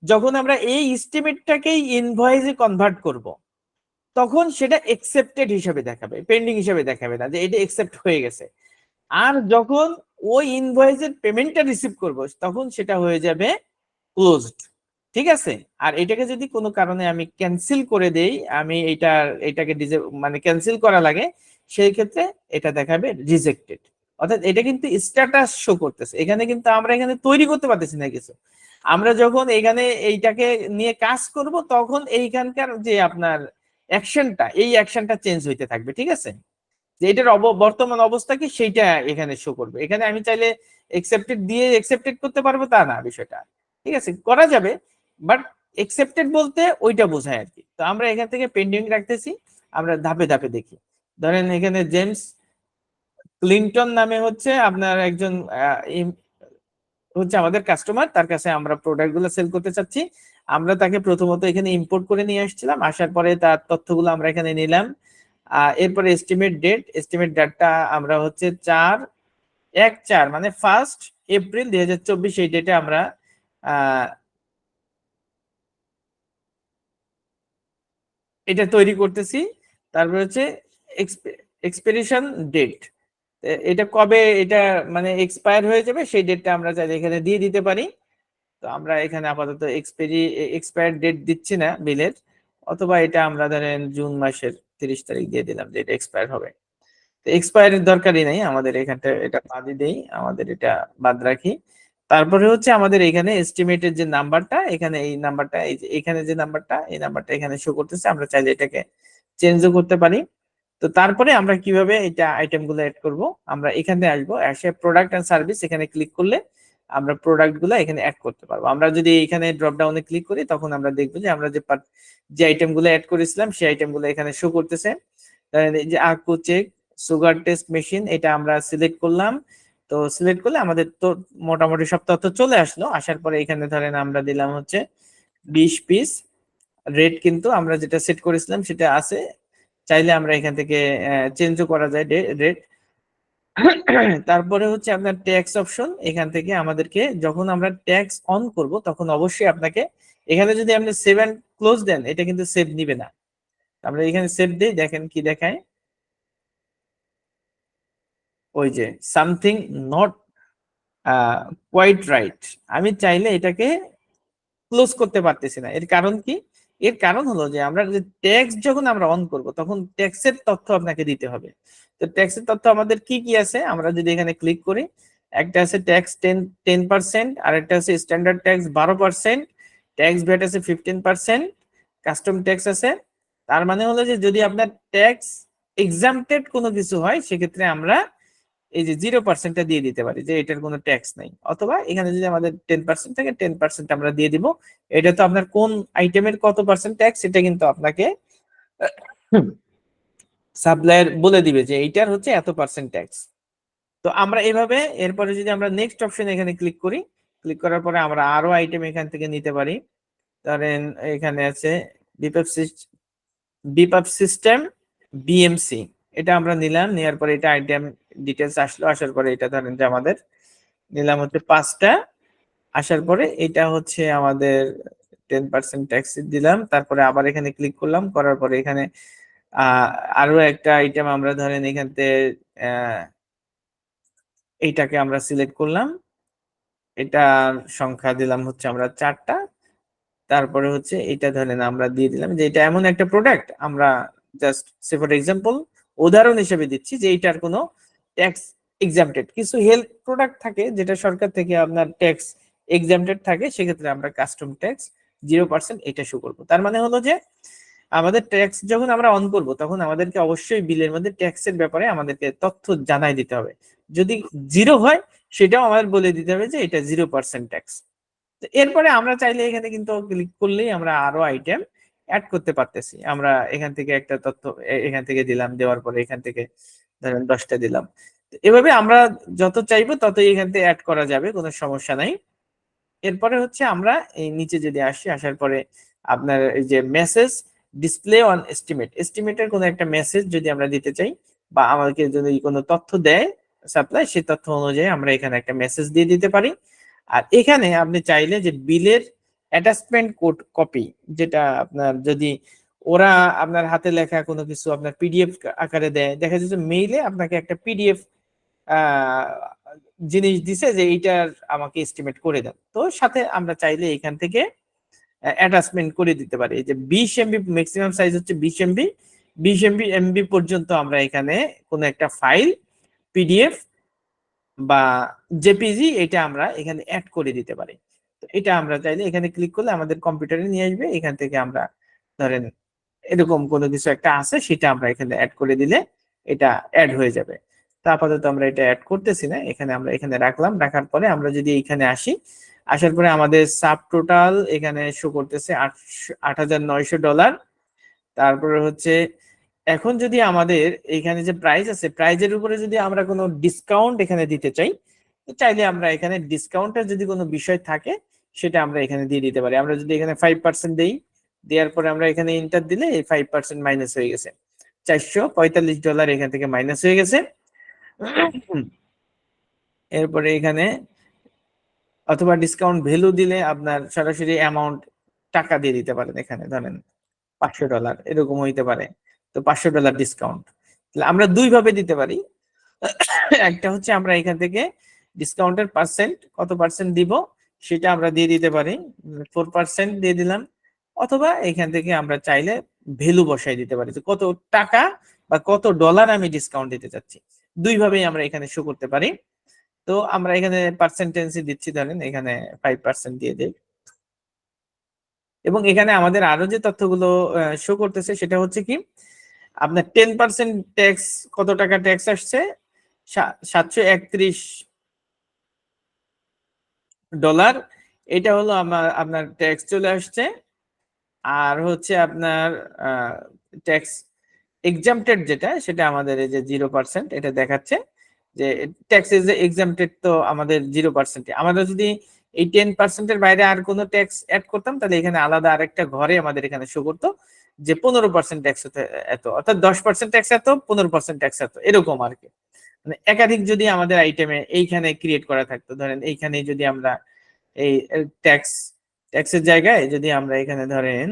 যখন আমরা এই এস্টিমেটটাকেই ইনভয়েসে কনভার্ট করব, তখন সেটা একসেপ্টেড হিসেবে দেখাবে, পেন্ডিং হিসেবে দেখাবে না যে এটা একসেপ্ট হয়ে গেছে। আর যখন ওই ইনভয়েসের পেমেন্টটা রিসিভ করব তখন সেটা হয়ে যাবে ক্লোজড। ঠিক আছে। আর এটাকে যদি কোনো কারণে আমি ক্যান্সেল করে দেই, আমি এটাকে মানে ক্যান্সেল করা লাগে, সেই ক্ষেত্রে এটা দেখাবে রিজেক্টেড। অর্থাৎ এটা কিন্তু স্ট্যাটাস শো করতেছে, এখানে কিন্তু আমরা এখানে তৈরি করতে পারতেছি না কিছু। আমরা যখন এখানে এইটাকে নিয়ে কাজ করব তখন এইখানকার যে আপনার অ্যাকশনটা, এই অ্যাকশনটা চেঞ্জ হইতে থাকবে। ঠিক আছে। যে এটার বর্তমান অবস্থা কি সেইটা এখানে শো করবে। এখানে আমি চাইলে একসেপ্টেড দিয়ে একসেপ্টেড করতে পারবো তা না বিষয়টা। ঠিক আছে, করা যাবে, বাট একসেপ্টেড বলতে ওইটা বোঝায় আর কি। তো আমরা এখান থেকে পেন্ডিং রাখতেছি, আমরা ধাপে ধাপে দেখি। ধরেন এখানে জেমস ক্লিনটন নামে হচ্ছে আপনার একজন হচ্ছে আমাদের কাস্টমার, তার কাছে আমরা প্রোডাক্ট গুলো সেল করতে চাচ্ছি। আমরা তাকে প্রথমত এখানে ইম্পোর্ট করে নিয়ে আসছিলাম, আসার পরে তার তথ্যগুলো আমরা এখানে নিলাম। এরপরে এস্টিমেট ডেটটা আমরা হচ্ছে 4/1/4 মানে 1 এপ্রিল 2024 এই ডেটে আমরা এটা তৈরি করতেছি। তারপর হচ্ছে এক্সপিরেশন ডেট, এটা কবে এটা মানে এক্সপায়ার হয়ে যাবে সেই ডেটটা আমরা চাইলে এখানে দিয়ে দিতে পারি। তো আমরা এখানে আপাতত এক্সপায়ার ডেট দিচ্ছি না বিলের, অথবা এটা আমরা ধরেন জুন মাসের 30 তারিখ দিয়ে দিলাম যে এটা এক্সপায়ার হবে। তো এক্সপায়ারের দরকারই নাই আমাদের, এখানটা এটা বাদই দেই, আমাদের এটা বাদ রাখি। তারপরে হচ্ছে আমাদের এখানে এস্টিমেটের যে নাম্বারটা, এখানে এই নাম্বারটা, এই যে এখানে যে নাম্বারটা, এই নাম্বারটা এখানে শো করতেছে, আমরা চাইলে এটাকে চেঞ্জও করতে পারি। তো তারপরে আমরা কিভাবে এটা আইটেম গুলো এড করব, আমরা এখানে আসবো, এসে প্রোডাক্ট এন্ড সার্ভিস এখানে ক্লিক করলে আমরা প্রোডাক্ট গুলো এখানে অ্যাড করতে পারবো। আমরা যদি এখানে ড্রপ ডাউনে ক্লিক করি তখন আমরা দেখবো যে আমরা যে আইটেম গুলো অ্যাড করেছিলাম সেই আইটেম গুলো এখানে শো করতেছে। এই যে আকু চেক, সুগার টেস্ট মেশিন, এটা আমরা সিলেক্ট করলাম। তো সিলেক্ট করলে আমাদের তো মোটামুটি সব তথ্য চলে আসলো। আসার পরে এখানে ধরেন আমরা দিলাম হচ্ছে 20 পিস। রেট কিন্তু আমরা যেটা সেট করেছিলাম সেটা আছে, চাইলে আমরা এখান থেকে চেঞ্জও করা যায় রেট। তারপরে হচ্ছে আপনার ট্যাক্স অপশন, এখান থেকে আমাদেরকে যখন আমরা ট্যাক্স অন করব তখন অবশ্যই আপনাকে এখানে যদি আপনি সেভ এন্ড ক্লোজ দেন এটা কিন্তু সেভ নিবে না। আমরা এখানে সেভ দেই, দেখেন কি দেখায়, ওই যে সামথিং নট কোয়াইট রাইট। আমি চাইলে এটাকে ক্লোজ করতে পারতেছি না। এর কারণ কি? এর কারণ হলো যে আমরা যে ট্যাক্স যখন আমরা অন করব তখন ট্যাক্সের তথ্য আপনাকে দিতে হবে। তো ট্যাক্সের তথ্য আমাদের কি কি আছে, আমরা যদি এখানে ক্লিক করি, একটা আছে ট্যাক্স 10%, আর একটা আছে স্ট্যান্ডার্ড ট্যাক্স 12%, ট্যাক্স ভ্যাট আছে 15%, কাস্টম ট্যাক্স আছে। তার মানে হলো যে যদি আপনার ট্যাক্স এক্সাম্পটেড কোনো কিছু হয় সেক্ষেত্রে আমরা এই যে 0%টা দিয়ে দিতে পারি যে এটার কোনো ট্যাক্স নাই, অথবা এখানে যদি আমাদের 10% থাকে 10% আমরা দিয়ে দিব। এটা তো আপনার কোন আইটেমের কত পার্সেন্ট ট্যাক্স এটা কিন্তু আপনাকে সাপ্লায়ার বলে দিবে যে এইটার হচ্ছে এত পার্সেন্ট ট্যাক্স। তো আমরা এভাবে, এরপরে যদি আমরা নেক্সট অপশন এখানে ক্লিক করি, ক্লিক করার পরে আমরা আরো আইটেম এখান থেকে নিতে পারি। ধরেন এখানে আছে বিপাপ বিপাপ সিস্টেম বিএমসি, এটা আমরা নিলাম, নেওয়ার পরে এটা আইটেম ডিটেলস আসলো, আসার পরে এটা ধরেন যে আমাদের নিলাম হচ্ছে 5টা। আসার পরে এটা হচ্ছে আমাদের 10% ট্যাক্স দিলাম। তারপরে আবার এখানে ক্লিক করলাম, করার পরে এখানে আহ আরো একটা আইটেম আমরা ধরেন এখানতে এইটাকে আমরা সিলেক্ট করলাম, এটার সংখ্যা দিলাম হচ্ছে আমরা 4টা। তারপরে হচ্ছে এটা ধরেন আমরা দিয়ে দিলাম যে এটা এমন একটা প্রোডাক্ট, আমরা জাস্ট সে ফর এক্সাম্পল উদাহরণ হিসেবে দিচ্ছি যে এইটার কোনো ট্যাক্স এক্সাম্পটেড, কিছু হেলথ প্রোডাক্ট থাকে যেটা সরকার থেকে আপনার ট্যাক্স এক্সাম্পটেড থাকে, সেক্ষেত্রে আমরা কাস্টম ট্যাক্স 0% এটা শো করবো। তার মানে হলো যে আমাদের ট্যাক্স যখন আমরা অন করব তখন আমাদেরকে অবশ্যই বিলের মধ্যে ট্যাক্সের ব্যাপারে আমাদেরকে তথ্য জানাই দিতে হবে। যদি 0 হয় সেটাও আমাদের বলে দিতে হবে যে এটা 0% ট্যাক্স। এরপরে আমরা চাইলে এখানে কিন্তু ক্লিক করলেই আমরা আরো আইটেম অ্যাড করতে পারতেছি। আমরা এখান থেকে একটা তথ্য এখান থেকে দিলাম, দেওয়ার পরে এখান থেকে ধরেন 10টা দিলাম। এভাবে আমরা যত চাইবো ততই এখান থেকে অ্যাড করা যাবে, কোনো সমস্যা নাই। এরপরে হচ্ছে আমরা এই নিচে যদি আসি, আসার পরে আপনার এই যে মেসেজ ডিসপ্লে অন এস্টিমেটের কোনো একটা মেসেজ যদি আমরা দিতে চাই, বা আমাদেরকে যদি কোনো তথ্য দেয় সাপ্লাই, সেই তথ্য অনুযায়ী আমরা এখানে একটা মেসেজ দিয়ে দিতে পারি। আর এখানে আপনি চাইলে যে বিলের অ্যাটাচমেন্ট কোড কপি, যেটা আপনার যদি ওরা আপনার হাতে লেখা কোনো কিছু আপনার পিডিএফ আকারে দেয়, দেখা যাচ্ছে মেইলে আপনাকে একটা পিডিএফ জিনিস দিছে যে এইটার আমাকে এস্টিমেট করে দেন। তো সাথে আমরা চাইলে এখান থেকে অ্যাটাচমেন্ট করে দিতে পারি। এই যে 20 এমবি ম্যাক্সিমাম সাইজ হচ্ছে 20 এমবি, 20 এমবি পর্যন্ত আমরা এখানে কোনো একটা ফাইল, পিডিএফ বা জেপিজি এটা আমরা এখানে অ্যাড করে দিতে পারি। তো এটা আমরা চাইলে এখানে ক্লিক করলে আমাদের কম্পিউটারে নিয়ে আসবে। এখান থেকে আমরা ধরেন এরকম কোনো কিছু একটা আছে সেটা আমরা এখানে অ্যাড করে দিলে এটা অ্যাড হয়ে যাবে। তো আপাতত আমরা এটা অ্যাড করতেছি না, এখানে আমরা এখানে রাখলাম। রাখার পরে আমরা যদি এখানে আসি, আসার পরে আমাদের সাব টোটাল এখানে শো করতেছে $8,900। তারপরে হচ্ছে এখন যদি আমাদের এখানে যে প্রাইস আছে, প্রাইজের উপরে যদি আমরা কোনো ডিসকাউন্ট এখানে দিতে চাই, তো চাইলে আমরা এখানে ডিসকাউন্টের যদি কোনো বিষয় থাকে সেটা আমরা এখানে দিয়ে দিতে পারি। আমরা যদি এখানে 5% দেই, দেওয়ার পরে আমরা এখানে ইন্টার দিলে এই 5% মাইনাস হয়ে গেছে, $445 এখান থেকে মাইনাস হয়ে গেছে। এরপরে এখানে অথবা ডিসকাউন্ট ভ্যালু দিলে আপনার সরাসরি অ্যামাউন্ট টাকা দিয়ে দিতে পারেন, এখানে ধরেন $500 এরকম হইতে পারে। তো $500 ডিসকাউন্ট আমরা দুই ভাবে দিতে পারি। একটা হচ্ছে আমরা এখান থেকে ডিসকাউন্টের পার্সেন্ট কত পার্সেন্ট দিব সেটা আমরা দিয়ে দিতে পারি, 4% দিয়ে দিলাম। অথবা এখান থেকে আমরা চাইলে ভ্যালু বসাই দিতে পারি যে কত টাকা বা কত ডলার আমি ডিসকাউন্ট দিতে চাচ্ছি। দুই ভাবেই আমরা এখানে শো করতে পারি। তো আমরা এখানে পার্সেন্টেন্সি দিচ্ছি, ধরেন এখানে 5% দিয়ে দিই। এবং এখানে আমাদের আরো যে তথ্যগুলো শো করতেছে সেটা হচ্ছে কি, আপনার 10% ট্যাক্স, কত টাকা ট্যাক্স আসছে, $731। এটা হলো আপনার ট্যাক্স চলে আসছে। আর হচ্ছে আপনার ট্যাক্স এক্সাম্পটেড যেটা, সেটা আমাদের এই যে 0% এটা দেখাচ্ছে যে ট্যাক্স ইজ এক্সাম্পটেড। তো আমাদের 0%, আমাদের যদি এই 10%-এর বাইরে আর কোনো ট্যাক্স অ্যাড করতাম তাহলে এখানে আলাদা আরেকটা ঘরে আমাদের এখানে শো করতো যে 15% ট্যাক্স হতে এত, অর্থাৎ 10% ট্যাক্স এত, 15% ট্যাক্স এত, এরকম আর কি। মানে একাধিক যদি আমাদের আইটেমে এইখানে ক্রিয়েট করা থাকতো, ধরেন এইখানে যদি আমরা এই ট্যাক্সের জায়গায় যদি আমরা এখানে ধরেন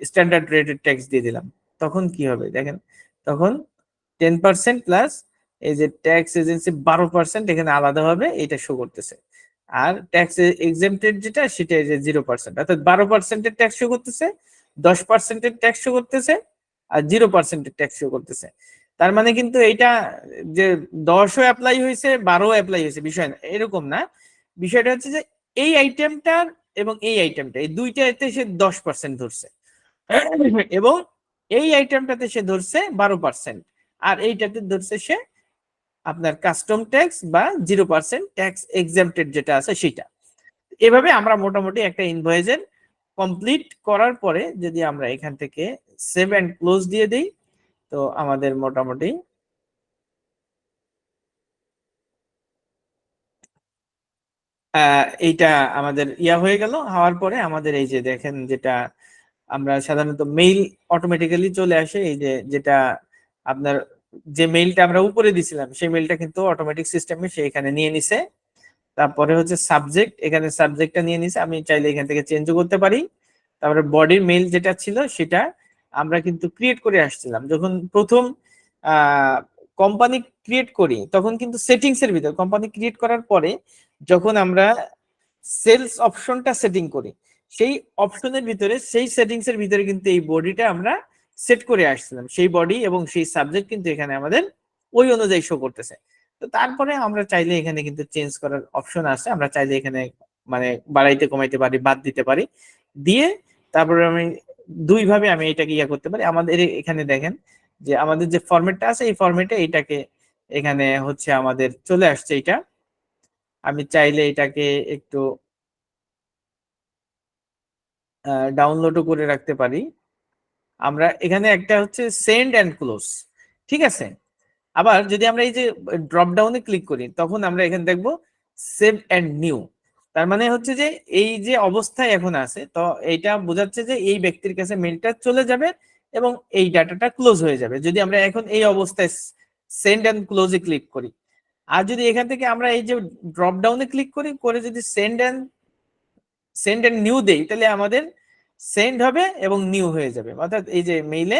স্ট্যান্ডার্ড রেটেড ট্যাক্স দিয়ে দিলাম, তখন কি হবে দেখেন, তখন 10% প্লাস এই যে ট্যাক্স এজেন্সি 12% এখানে আলাদাভাবে এটা শো করতেছে। আর ট্যাক্স এক্সেম্পটেড যেটা সেটা যে 0%, অর্থাৎ 12%-এর ট্যাক্স শো করতেছে, 10%-এর ট্যাক্স শো করতেছে, আর 0%-এর ট্যাক্স শো করতেছে। তার মানে কিন্তু এইটা যে 10ও অ্যাপ্লাই হয়েছে, 12ও অ্যাপ্লাই হয়েছে বিষয় না, এরকম না। বিষয়টা হচ্ছে যে এই আইটেমটার এবং এই আইটেমটা, এই দুইটাতে সে 10% ধরছে, এবং এই আইটেমটাতে সে ধরছে 12%, আর এইটাতে ধরছে সে আপনার কাস্টম ট্যাক্স বা 0% ট্যাক্স এক্সাম্পটেড যেটা আছে সেটা। এভাবে আমরা মোটামুটি একটা ইনভয়েসের কমপ্লিট করার পরে যদি আমরা এখান থেকে সেভ এন্ড ক্লোজ দিয়ে দিই, তো আমাদের মোটামুটি এইটা আমাদের ইয়া হয়ে গেল। হওয়ার পরে আমাদের এই যে দেখেন, যেটা আমরা সাধারণত মেইল অটোমেটিক্যালি চলে আসে, এই যে যেটা আপনার যে মেইলটা আমরা উপরে দিছিলাম সেই মেইলটা কিন্তু অটোমেটিক সিস্টেমে সে এখানে নিয়ে নিছে। তারপরে হচ্ছে সাবজেক্ট, এখানে সাবজেক্টটা নিয়ে নিছে, আমি চাইলে এখান থেকে চেঞ্জও করতে পারি। তারপরে বডির মেইল যেটা ছিল সেটা আমরা কিন্তু ক্রিয়েট করে আসছিলাম যখন প্রথম কোম্পানি ক্রিয়েট করি, তখন কিন্তু সেটিংস এর ভিতর কোম্পানি ক্রিয়েট করার পরে যখন আমরা সেলস অপশনটা সেটিং করি, সেই অপশনের ভিতরে সেই সেটিংস এর ভিতরে কিন্তু এই বডিটা আমরা সেট করে আসছিলাম, সেই বডি এবং সেই সাবজেক্ট কিন্তু এখানে আমাদের ওই অনুযায়ী শো করতেছে। তো তারপরে আমরা চাইলে এখানে কিন্তু চেঞ্জ করার অপশন আছে, আমরা চাইলে এখানে মানে বাড়াইতে কমাইতে পারি, বাদ দিতে পারি, দিয়ে তারপরে আমি দুই ভাবে আমি এটাকে ইয়া করতে পারি। আমাদের এখানে দেখেন যে আমাদের যে ফরম্যাটটা আছে এই ফরম্যাটে এটাকে এখানে হচ্ছে আমাদের চলে আসছে। এটা আমি চাইলে এটাকে একটু ডাউনলোডও করে রাখতে পারি। আমরা এখানে একটা হচ্ছে সেন্ড এন্ড ক্লোজ, ঠিক আছে। আবার যদি আমরা এই যে ড্রপ ডাউনে ক্লিক করি, তখন আমরা এখানে দেখব সেভ এন্ড নিউ। তার মানে হচ্ছে যে এই যে অবস্থায় এখন আছে, তো এইটা বোঝাচ্ছে যে এই ব্যক্তির কাছে মেলটা চলে যাবে এবং এই ডাটাটা ক্লোজ হয়ে যাবে যদি আমরা এখন এই অবস্থায় সেন্ড এন্ড ক্লোজে ক্লিক করি। আর যদি এখান থেকে আমরা এই যে ড্রপ ডাউনে ক্লিক করি, করে যদি সেন্ড এন্ড নিউ দেই, তাহলে আমাদের সেন্ড হবে এবং নিউ হয়ে যাবে, অর্থাৎ এই যে মেইল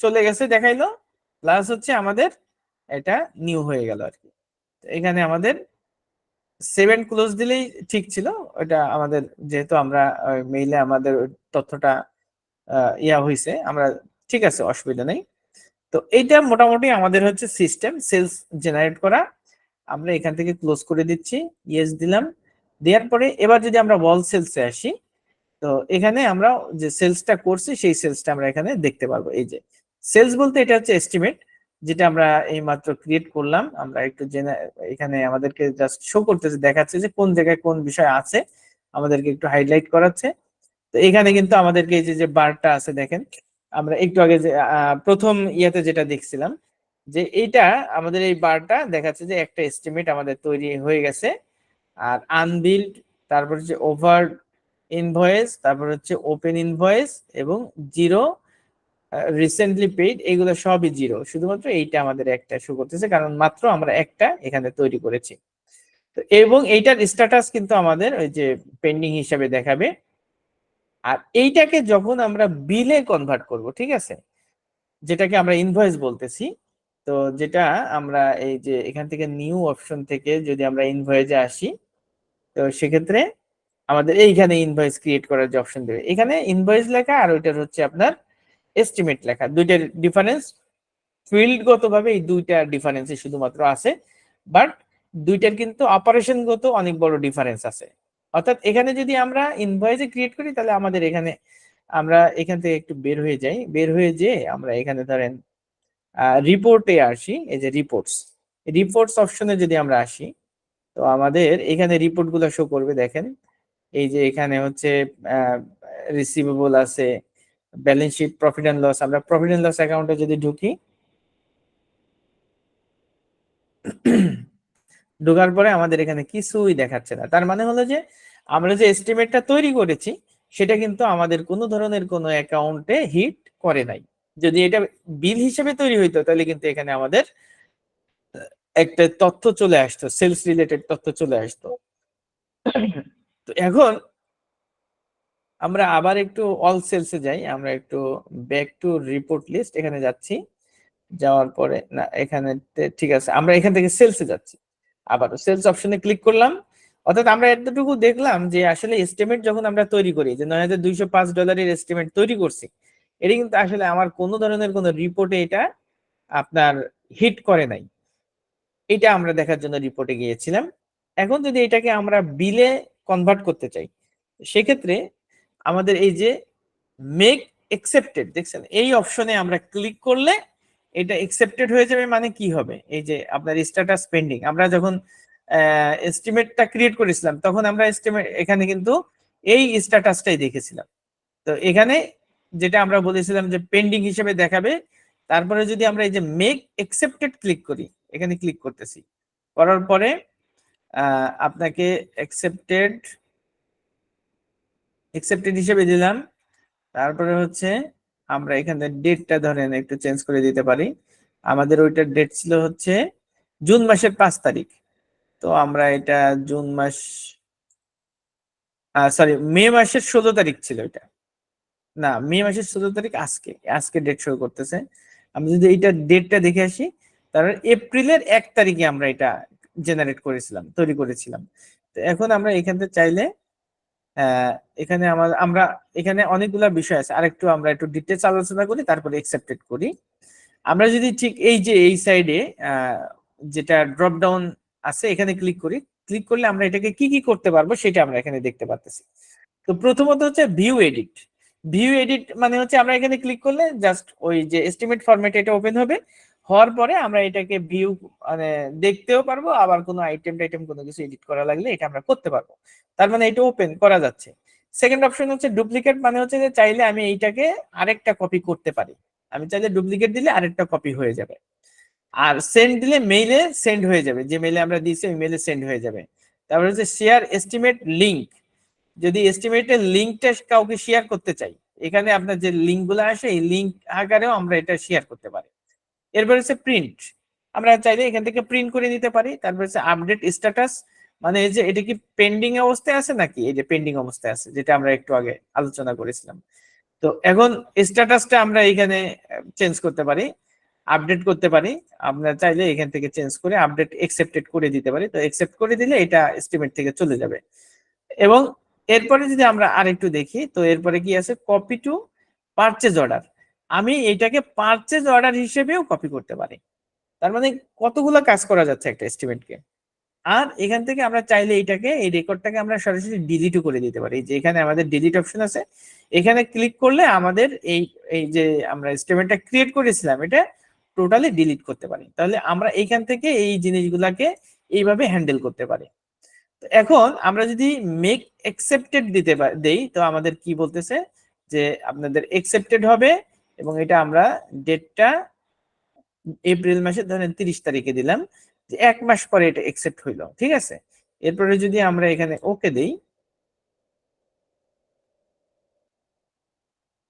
চলে গেছে দেখাইলো, প্লাস হচ্ছে আমাদের এটা নিউ হয়ে গেল আর কি। এখানে আমাদের 7 ক্লোজ দিলেই ঠিক ছিল, ওটা আমাদের যেহেতু আমরা মেইলে আমাদের তথ্যটা ইয়া হয়েছে, আমরা ঠিক আছে, অসুবিধা নেই। তো এইটা মোটামুটি আমাদের হচ্ছে সিস্টেম সেলস জেনারেট করা। আমরা এখান থেকে ক্লোজ করে দিচ্ছি, ইয়েস দিলাম। দেওয়ার পরে এবার যদি আমরা ওয়াল সেলসে আসি, তো এখানে আমরা যে সেলসটা করছি সেই সেলসটা আমরা এখানে দেখতে পারবো। এই যে সেলস বলতে এটা হচ্ছে এস্টিমেট, যেটা আমরা এই মাত্র ক্রিয়েট করলাম। আমরা একটু জেনে এখানে আমাদেরকে জাস্ট শো করতেছে, দেখাচ্ছে যে কোন জায়গায় কোন বিষয় আছে, আমাদেরকে একটু হাইলাইট করাচ্ছে। তো এখানে কিন্তু আমাদেরকে এই যে যে বারটা আছে দেখেন, আমরা একটু আগে যে প্রথম ইয়াতে যেটা দেখছিলাম, যে এইটা আমাদের এই বারটা দেখাচ্ছে যে একটা এস্টিমেট আমাদের তৈরি হয়ে গেছে। আর আনবিল্ড, তারপর হচ্ছে ওভার ইনভয়েস, তারপর হচ্ছে ওপেন ইনভয়েস এবং জিরো রিসেন্টলি পেইড, এগুলো সবই জিরো। শুধুমাত্র এইটা আমাদের একটা শো করতেছে, কারণ মাত্র আমরা একটা এখানে তৈরি করেছি। তো এবং এইটার স্ট্যাটাস কিন্তু আমাদের ওই যে পেন্ডিং হিসাবে দেখাবে। আর এইটাকে যখন আমরা বিলে কনভার্ট করব, ঠিক আছে, যেটাকে আমরা ইনভয়েস বলতেছি, তো যেটা আমরা এই যে এখান থেকে নিউ অপশন থেকে যদি আমরা ইনভয়েসে আসি, তো সেক্ষেত্রে আমাদের এইখানে ইনভয়েস ক্রিয়েট করার যে অপশন দেবে, এখানে ইনভয়েস লেখা আর ওইটার হচ্ছে আপনার এস্টিমেট লেখা, দুইটার ডিফারেন্স ফিল্ডগতভাবে এই দুইটা ডিফারেন্সই শুধুমাত্র আছে। বাট দুইটার কিন্তু অপারেশনগত অনেক বড় ডিফারেন্স আছে। অর্থাৎ এখানে যদি আমরা ইনভয়েসে ক্রিয়েট করি, তাহলে আমাদের এখানে আমরা এখান থেকে একটু বের হয়ে যাই, বের হয়ে যেয়ে আমরা এখানে ধরেন রিপোর্টে আসি। এই যে রিপোর্টস, রিপোর্টস অপশনে যদি আমরা আসি, তো আমাদের এখানে রিপোর্ট গুলো শো করবে। দেখেন এই যে এখানে হচ্ছে রিসিভেবল আছে, balance sheet, profit and loss. আমরা প্রফিট এন্ড লস অ্যাকাউন্টে যদি ঢুকি, ঢোকার পরে আমাদের এখানে কিছুই দেখাচ্ছে না। তার মানে হলো যে আমরা যে এস্টিমেটটা তৈরি করেছি সেটা কিন্তু আমাদের কোনো ধরনের কোনো অ্যাকাউন্টে হিট করে নাই। যদি এটা বিল হিসেবে তৈরি হইতো, তাহলে কিন্তু এখানে আমাদের একটা তথ্য চলে আসতো, সেলস রিলেটেড তথ্য চলে আসতো। তো এখন আমরা আবার একটু অল সেলসে যাই, আমরা একটু ব্যাক টু রিপোর্ট লিস্ট, এখানে যাচ্ছি। যাওয়ার পরে না, এখানে ঠিক আছে, আমরা এখান থেকে সেলসে যাচ্ছি, আবার সেলস অপশনে ক্লিক করলাম। অর্থাৎ আমরা এতটুকু দেখলাম যে আসলে এস্টিমেট যখন আমরা তৈরি করি, যে $9,205 এস্টিমেট তৈরি করছি, এটা কিন্তু আসলে আমার কোনো ধরনের কোনো রিপোর্টে এটা আপনার হিট করে নাই। এটা আমরা দেখার জন্য রিপোর্টে গিয়েছিলাম। এখন যদি এটাকে আমরা বিলে কনভার্ট করতে চাই, সেক্ষেত্রে আমাদের এই যে মেক একসেপ্টেড দেখছেন, এই অপশনে আমরা ক্লিক করলে এটা একসেপ্টেড হয়ে যাবে। মানে কি হবে, এই যে আপনার স্ট্যাটাস পেন্ডিং, আমরা যখন এস্টিমেটটা ক্রিয়েট করেছিলাম তখন আমরা এস্টিমেট এখানে কিন্তু এই স্ট্যাটাসটাই দেখেছিলাম। তো এখানে যেটা আমরা বলেছিলাম যে পেন্ডিং হিসেবে দেখাবে, তারপরে যদি আমরা এই যে মেক একসেপ্টেড ক্লিক করি, এখানে ক্লিক করতেছি, করার পরে আপনাকে একসেপ্টেড একসেপ্টেড হিসেবে দিলাম। তারপরে হচ্ছে আমরা এখানে ডেটটা ধরেন একটু চেঞ্জ করে দিতে পারি। আমাদের ওইটার ডেট ছিল হচ্ছে জুন মাসের 5 তারিখ। তো আমরা এটা জুন মাস, সরি, মে মাসের 16 তারিখ ছিল এটা। না, মে মাসের 16 তারিখ আজকে, আজকে ডেট শো করতেছে। আমি যদি এইটা ডেটটা দেখে আসি, তারপর এপ্রিলের 1 তারিখে আমরা এটা জেনারেট করেছিলাম, তৈরি করেছিলাম। তো এখন আমরা এখান থেকে চাইলে আহ, এখানে আমরা এখানে অনেকগুলা বিষয় আছে, আরেকটু আমরা একটু ডিটেলস আলোচনা করি, তারপরে একসেপ্টেড করি। আমরা যদি ঠিক এই যে এই সাইডে যেটা ড্রপ ডাউন আছে, এখানে ক্লিক করি, ক্লিক করলে আমরা এটাকে কি কি করতে পারবো সেটা আমরা এখানে দেখতে পাচ্ছি। তো প্রথমত হচ্ছে ভিউ এডিট। ভিউ এডিট মানে হচ্ছে আমরা এখানে ক্লিক করলে জাস্ট ওই যে এস্টিমেট ফরম্যাট এটা ওপেন হবে, হওয়ার পরে আমরা এটাকে ভিউ মানে দেখতেও পারবো, আবার কোনো আইটেম টাইটেম কোনো কিছু এডিট করা লাগলে এটা আমরা করতে পারবো। তার মানে এটা ওপেন করা যাচ্ছে। সেকেন্ড অপশন হচ্ছে ডুপ্লিকেট, মানে হচ্ছে যে চাইলে আমি এইটাকে আরেকটা কপি করতে পারি। আমি চাইলে ডুপ্লিকেট দিলে আরেকটা কপি হয়ে যাবে। আর সেন্ড দিলে মেইলে সেন্ড হয়ে যাবে, যে মেইলে আমরা দিয়েছি ওই মেইলে সেন্ড হয়ে যাবে। তারপরে হচ্ছে শেয়ার এস্টিমেট লিংক, যদি এস্টিমেটের লিংকটা কাউকে শেয়ার করতে চাই, এখানে আপনার যে লিংক গুলো আসে এই লিংক আকারেও আমরা এটা শেয়ার করতে পারি। এরপর হচ্ছে প্রিন্ট, আমরা চাইলে এখান থেকে প্রিন্ট করে নিতে পারি। তারপর হচ্ছে আপডেট স্ট্যাটাস, মানে এই যে এটা কি পেন্ডিং অবস্থায় আছে নাকি, এই যে পেন্ডিং অবস্থায় আছে, যেটা আমরা একটু আগে আলোচনা করেছিলাম। তো এখন স্ট্যাটাসটা আমরা এখানে চেঞ্জ করতে পারি। আপডেট করতে পারি। আমরা চাইলে এখান থেকে চেঞ্জ করে আপডেট একসেপ্টেড করে দিতে পারি। তো একসেপ্ট করে দিলে এটা এস্টিমেট থেকে চলে যাবে। এবং এরপরে যদি আমরা আরেকটু দেখি, তো এরপরে কি আছে, কপি টু পারচেজ অর্ডার। আমি এটাকে পারচেজ অর্ডার হিসেবেও কপি করতে পারি। তার মানে কতগুলো কাজ করা যাচ্ছে একটা এস্টিমেটকে। আর এখান থেকে আমরা চাইলে এটাকে, এই রেকর্ডটাকে আমরা সরাসরি ডিলিটও করে দিতে পারি। যে এখানে আমাদের ডিলিট অপশন আছে, এখানে ক্লিক করলে আমাদের এই এই যে আমরা এস্টিমেটটা ক্রিয়েট করেছিলাম এটা টোটালি ডিলিট করতে পারি। তাহলে আমরা এইখান থেকে এই জিনিসগুলাকে এইভাবে হ্যান্ডেল করতে পারি। তো এখন আমরা যদি মেক একসেপ্টেড দেই, তো আমাদের কি বলতেছে যে আপনাদের একসেপ্টেড হবে, এবং এটা আমরা ডেটটা এপ্রিল মাসের ধরেন 30 তারিখে দিলাম, যে 1 মাস পরে এটা একসেপ্ট হইলো, ঠিক আছে। এরপরে যদি আমরা এখানে ওকে দেই,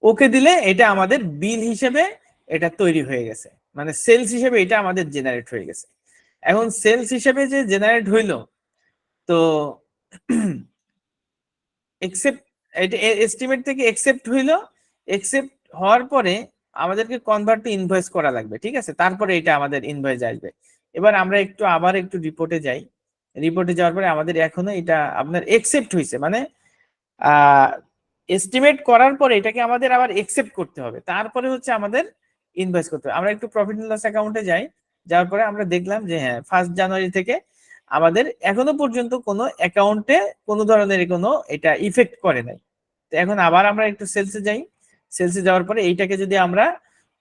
ওকে দিলে এটা আমাদের বিল হিসেবে এটা তৈরি হয়ে গেছে, মানে সেলস হিসেবে এটা আমাদের জেনারেট হয়ে গেছে। এখন সেলস হিসেবে যে জেনারেট হইলো, তো একসেপ্ট, এটা এস্টিমেট থেকে একসেপ্ট হইলো, একসেপ্ট হওয়ার পরে আমাদেরকে কনভার্ট টু ইনভয়েস করা লাগবে, ঠিক আছে, তারপরে এটা আমাদের ইনভয়েস আসবে। এবার আমরা আবার একটু রিপোর্টে যাই। রিপোর্টে যাওয়ার পরে আমাদের এখনো এটা আপনার একসেপ্ট হয়েছে, মানে এস্টিমেট করার পরে এটাকে আমাদের আবার একসেপ্ট করতে হবে, তারপরে হচ্ছে আমাদের ইনভয়েস করতে হবে। আমরা একটু প্রফিট এন্ড লস অ্যাকাউন্টে যাই, যাওয়ার পরে আমরা দেখলাম যে হ্যাঁ 1 জানুয়ারি থেকে আমাদের এখনো পর্যন্ত কোনো অ্যাকাউন্টে কোনো ধরনের কোনো এটা ইফেক্ট করে নাই। তো এখন আবার আমরা একটু সেলসে যাই। সেলসে যাওয়ার পরে এইটাকে যদি আমরা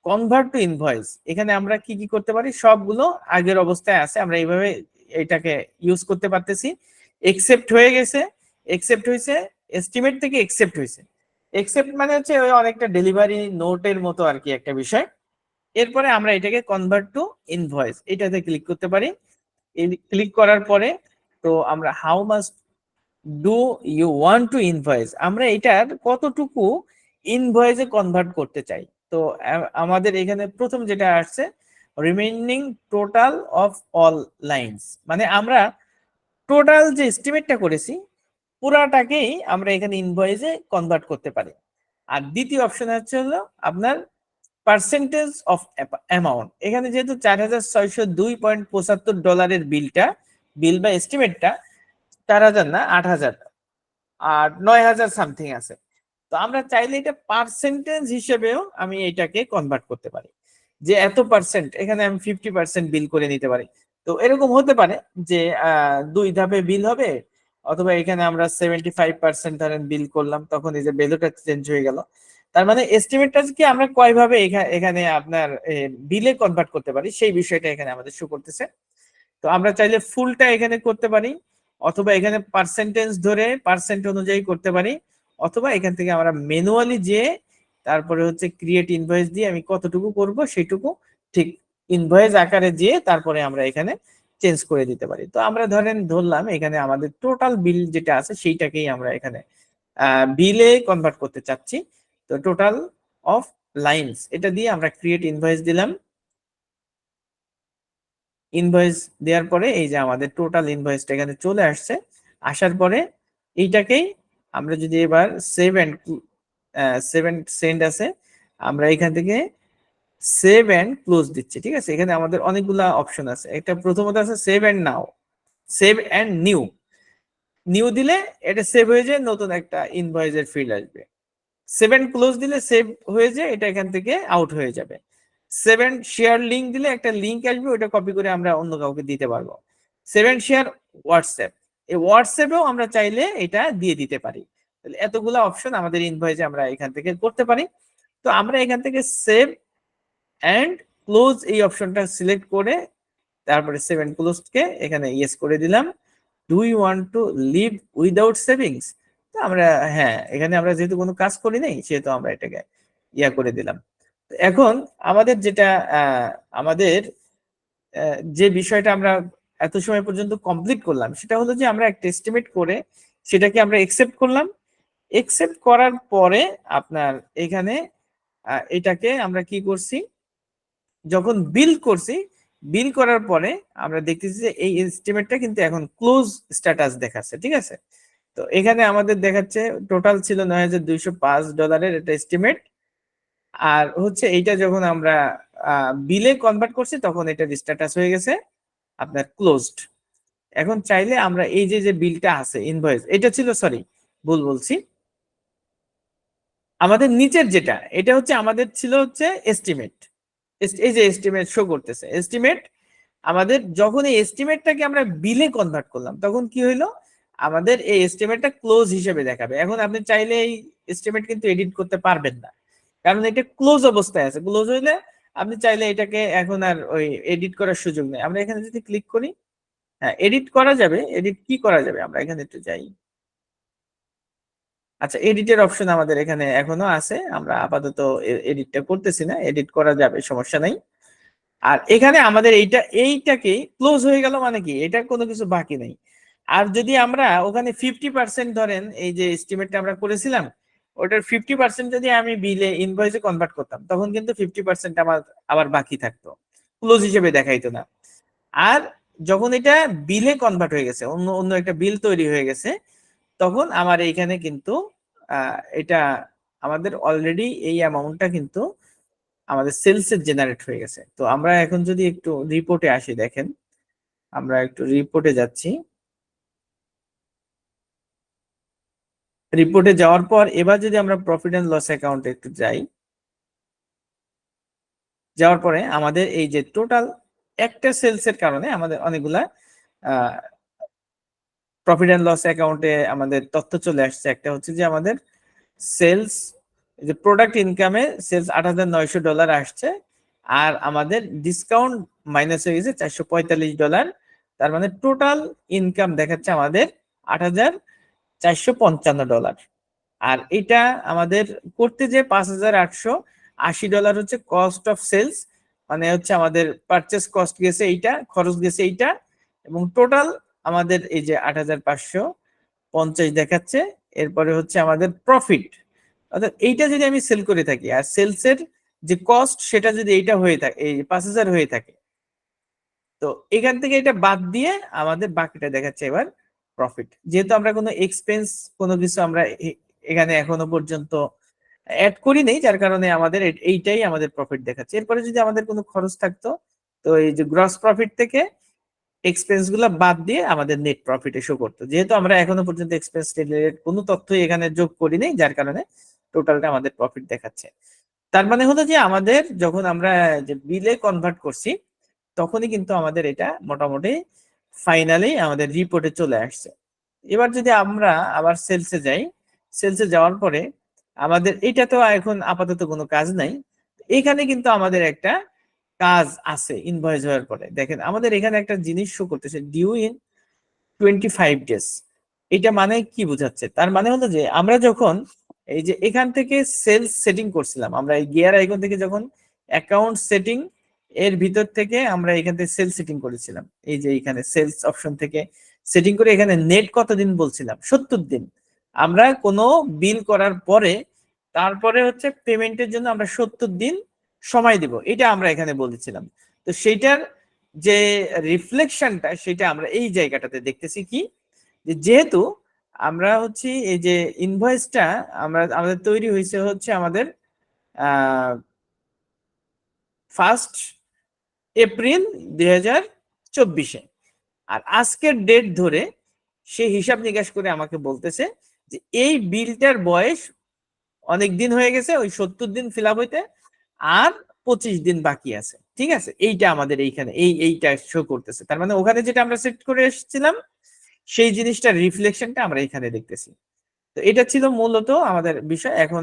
কনভার্ট টু ইনভয়েস, এখানে আমরা কি কি করতে পারি, সবগুলো আগের অবস্থায় আছে, আমরা এইভাবে এটাকে ইউজ করতে পারতেছি। একসেপ্ট হয়ে গেছে, একসেপ্ট হয়েছে, এস্টিমেট থেকে একসেপ্ট হয়েছে। একসেপ্ট মানে হচ্ছে ওই অনেকটা ডেলিভারি নোটের মতো আর কি একটা বিষয়। এরপরে আমরা এটাকে কনভার্ট টু ইনভয়েস এটাতে ক্লিক করতে পারি। ক্লিক করার পরে তো আমরা how much do you want to invoice, আমরা এটার কতটুকু ইনভয়েসে কনভার্ট করতে চাই। তো আমাদের এখানে প্রথম যেটা আসছে, remaining total of all lines, মানে আমরা টোটাল যে এস্টিমেটটা করেছি পুরাটাকেই আমরা এখানে ইনভয়েসে কনভার্ট করতে পারি। আর দ্বিতীয় অপশন হচ্ছে হলো আপনার পার্সেন্টেজ অফ অ্যামাউন্ট। এখানে যেহেতু 4602.75 ডলারের বিল বা এস্টিমেটটা 4000 না 8000 আর 9000 সামথিং আছে, তো আমরা চাইলে এটা পার্সেন্টেজ হিসেবেও আমি এটাকে কনভার্ট করতে পারি, যে এত পার্সেন্ট, এখানে আমি 50% বিল করে নিতে পারি। তো এরকম হতে পারে যে 2 ধাপে বিল হবে, অথবা এখানে আমরা 75% ধরেন বিল করলাম, তখন এই যে ভ্যালুটা চেঞ্জ হয়ে গেল। তার মানে এস্টিমেটটা কি আমরা কয় ভাবে এখানে আপনার বিলে কনভার্ট করতে পারি সেই বিষয়টা এখানে আমাদের শো করতেছে। তো আমরা চাইলে ফুলটা এখানে করতে পারি, অথবা এখানে পার্সেন্টেজ ধরে পার্সেন্ট অনুযায়ী করতে পারি, অথবা এখান থেকে আমরা ম্যানুয়ালি যে তারপরে হচ্ছে ক্রিয়েট ইনভয়েস দিয়ে আমি কতটুকু করব সেইটুকু ঠিক ইনভয়েস আকারে দিয়ে তারপরে আমরা এখানে চেঞ্জ করে দিতে পারি। তো আমরা ধরলাম এখানে আমাদের টোটাল বিল যেটা আছে সেইটাকেই আমরা এখানে বিলে কনভার্ট করতে চাচ্ছি। তো টোটাল অফ লাইনস এটা দিয়ে আমরা ক্রিয়েট ইনভয়েস দিলাম। ইনভয়েস দেওয়ার পরে এই যে আমাদের টোটাল ইনভয়েসটা এখানে চলে আসছে। আসার পরে এইটাকেই আমরা যদি এবার সেভ এন্ড সেন্ড আছে, আমরা এখান থেকে সেভ এন্ড ক্লোজ দিচ্ছি, ঠিক আছে। এখানে আমাদের অনেকগুলা অপশন আছে, একটা প্রথমত আছে save and now, save and new. New দিলে এটা সেভ হয়ে যায়, নতুন একটা ইনভয়েসের ফিল্ড আসবে। সেভেন ক্লোজ দিলে সেভ হয়ে যায়, এটা এখান থেকে আউট হয়ে যাবে। সেভেন শেয়ার লিঙ্ক দিলে একটা লিঙ্ক আসবে, ওটা কপি করে আমরা অন্য কাউকে দিতে পারবো। সেভেন শেয়ার হোয়াটসঅ্যাপ, এই হোয়াটসঅ্যাপেও আমরা চাইলে এটা দিয়ে দিতে পারি। তাহলে এতগুলো অপশন আমাদের ইনভয়েসে আমরা এখান থেকে করতে পারি। তো আমরা এখান থেকে সেভ এন্ড ক্লোজ এই অপশনটা সিলেক্ট করে তারপরে সেভেন ক্লোজকে এখানে ইয়েস করে দিলাম। Do you want to leave without savings, তো আমরা হ্যাঁ, এখানে আমরা যেহেতু কোনো কাজ করি নাই সেহেতু আমরা এটাকে করে দিলাম। এখন আমাদের যেটা আমাদের যে বিষয়টা আমরা এত সময় পর্যন্ত কমপ্লিট করলাম সেটা হলো যে আমরা একটা এস্টিমেট করে সেটাকে আমরা একসেপ্ট করলাম। একসেপ্ট করার পরে আপনার এখানে এটাকে আমরা কি করছি, যখন বিল করছি, বিল করার পরে আমরা দেখতেছি যে এই এস্টিমেটটা কিন্তু এখন ক্লোজ স্ট্যাটাস দেখাচ্ছে, ঠিক আছে। তো এখানে আমাদের দেখাচ্ছে টোটাল ছিল $9205 এটা এস্টিমেট, আর হচ্ছে এইটা যখন আমরা বিলে কনভার্ট করছি তখন এটা স্ট্যাটাস হয়ে গেছে আপনার ক্লোজড। এখন চাইলে আমরা এই যে যে বিলটা আছে ইনভয়েস, এটা ছিল, সরি ভুল বলছি, আমাদের নিচের যেটা এটা হচ্ছে আমাদের ছিল হচ্ছে এস্টিমেট। এই যে এস্টিমেট শো করতেছে, এস্টিমেট আমাদের যখন এই এস্টিমেটটাকে আমরা বিলে কনভার্ট করলাম তখন কি হইলো, আমাদের এই এস্টিমেটটা ক্লোজ হিসেবে দেখাবে। এখন আপনি চাইলে এই এস্টিমেট কিন্তু এডিট করতে পারবেন না, কারণ এটা ক্লোজ অবস্থায় আছে। ক্লোজ হইলে আপনি চাইলে এটাকে এখন আর ওই এডিট করার সুযোগ নেই। আমরা এখানে যদি ক্লিক করি, হ্যাঁ এডিট করা যাবে। এডিট কি করা যাবে, আমরা এখানে একটু যাই। আচ্ছা, এডিটের অপশন আমাদের এখানে এখনো আছে, আমরা আপাতত এডিটটা করতেছি না, এডিট করা যাবে, সমস্যা নাই। আর এখানে আমাদের এইটাকে ক্লোজ হয়ে গেল, মানে কি এটা কোনো কিছু বাকি নেই। আর যদি আমরা ওখানে 50% ধরেন, এই যে এস্টিমেটটা আমরা করেছিলাম ওটার 50% যদি আমি বিলে ইনভয়েসে কনভার্ট করতাম তখন কিন্তু 50% আমার আবার বাকি থাকতো, ক্লোজ হিসেবে দেখাইতো না। আর যখন এটা বিলে কনভার্ট হয়ে গেছে, অন্য অন্য একটা বিল তৈরি হয়ে গেছে, তখন আমার এইখানে কিন্তু এটা আমাদের অলরেডি এই অ্যামাউন্টটা কিন্তু আমাদের সেলসে জেনারেট হয়ে গেছে। তো আমরা এখন যদি একটু রিপোর্টে আসি, দেখেন আমরা একটু রিপোর্টে যাচ্ছি। রিপোর্টে যাওয়ার পর এবার যদি আমরা প্রফিট এন্ড লস অ্যাকাউন্টে একটু যাই, যাওয়ার পরে আমাদের এই যে টোটাল একটা সেলসের কারণে আমাদের অনেকগুলা প্রফিট এন্ড লস অ্যাকাউন্টে আমাদের তথ্য চলে আসছে। একটা হচ্ছে যে আমাদের সেলস, যে প্রোডাক্ট ইনকামে সেলস $8,900 আসছে, আর আমাদের ডিসকাউন্ট মাইনাস হয়ে গেছে $445। তার মানে টোটাল ইনকাম দেখাচ্ছে আমাদের $8,455। আর এটা আমাদের করতে যে $5,880 হচ্ছে কস্ট অফ সেলস, মানে হচ্ছে আমাদের পারচেস কস্ট গেছে এইটা, খরচ গেছে এইটা, এবং টোটাল আমাদের এই যে 8,550 দেখাচ্ছে। এরপরে হচ্ছে আমাদের প্রফিট, অর্থাৎ এইটা যদি আমি সেল করে থাকি আর সেলসের যে কস্ট সেটা যদি এইটা হয়ে থাকে, এই 5,000 হয়ে থাকে, তো এখান থেকে এটা বাদ দিয়ে আমাদের বাকিটা দেখাচ্ছে এবার প্রফিট। যেহেতু আমরা কোনো এক্সপেন্স কোনো কিছু আমরা এখানে এখনো পর্যন্ত অ্যাড করি নেই, যার কারণে আমাদের এইটাই আমাদের প্রফিট দেখাচ্ছে। এরপরে যদি আমাদের কোনো খরচ থাকতো, তো এই যে গ্রস প্রফিট থেকে এক্সপেন্স গুলা বাদ দিয়ে আমাদের নেট প্রফিটে শো করতো। যেহেতু আমরা এখনো পর্যন্ত এক্সপেন্স রিলেটেড কোনো তথ্যই এখানে যোগ করি নেই, যার কারণে টোটালটা আমাদের প্রফিট দেখাচ্ছে। তার মানে হলো যে আমাদের যখন আমরা যে বিলে কনভার্ট করছি তখনই কিন্তু আমাদের এটা মোটামুটি ফাইনালি আমাদের রিপোর্টে চলে আসছে। এবার যদি আমরা আবার সেলসে যাই, সেলসে যাওয়ার পরে আমাদের এটা তো এখন আপাতত কোনো কাজ নাই। এখানে কিন্তু আমাদের একটা কাজ আছে ইনভয়েস হওয়ার পরে। দেখেন আমাদের এখানে একটা জিনিস শো করতেছে, ডিউ ইন 25 days। এটা মানে কি বোঝাচ্ছে, তার মানে হলো যে আমরা যখন এই যে এখান থেকে সেলস সেটিং করছিলাম, আমরা এই গিয়ার আইকন থেকে যখন অ্যাকাউন্ট সেটিং এর ভিতর থেকে আমরা এখান থেকে সেলস সেটিং করেছিলাম, এই যে এখানে সেলস অপশন থেকে সেটিং করে এখানে নেট কতদিন বলছিলাম, 70 দিন। আমরা কোনো বিল করার পরে তারপরে হচ্ছে পেমেন্টের জন্য আমরা 70 দিন সময় দিব, এটা আমরা এখানে বলেছিলাম। তো সেইটার যে রিফ্লেকশনটা সেটা আমরা এই জায়গাটাতে দেখতেছি কি, যেহেতু আমরা হচ্ছে এই যে ইনভয়েসটা আমাদের তৈরি হয়েছে হচ্ছে আমাদের 1 এপ্রিল 2024, আর আজকের ডেট ধরে সে হিসাব নিকাশ করে আমাকে বলতেছে যে এই বিলটার বয়স অনেক দিন হয়ে গেছে, ওই 70 দিন ফিল আপ হইতে আর 25 দিন বাকি আছে। ঠিক আছে, এইটা আমাদের এইখানে এইটা শো করতেছে। তার মানে ওখানে যেটা আমরা সেট করে এসেছিলাম সেই জিনিসটার রিফ্লেকশনটা আমরা এখানে দেখতেছি। তো এটা ছিল মূলত আমাদের বিষয়। এখন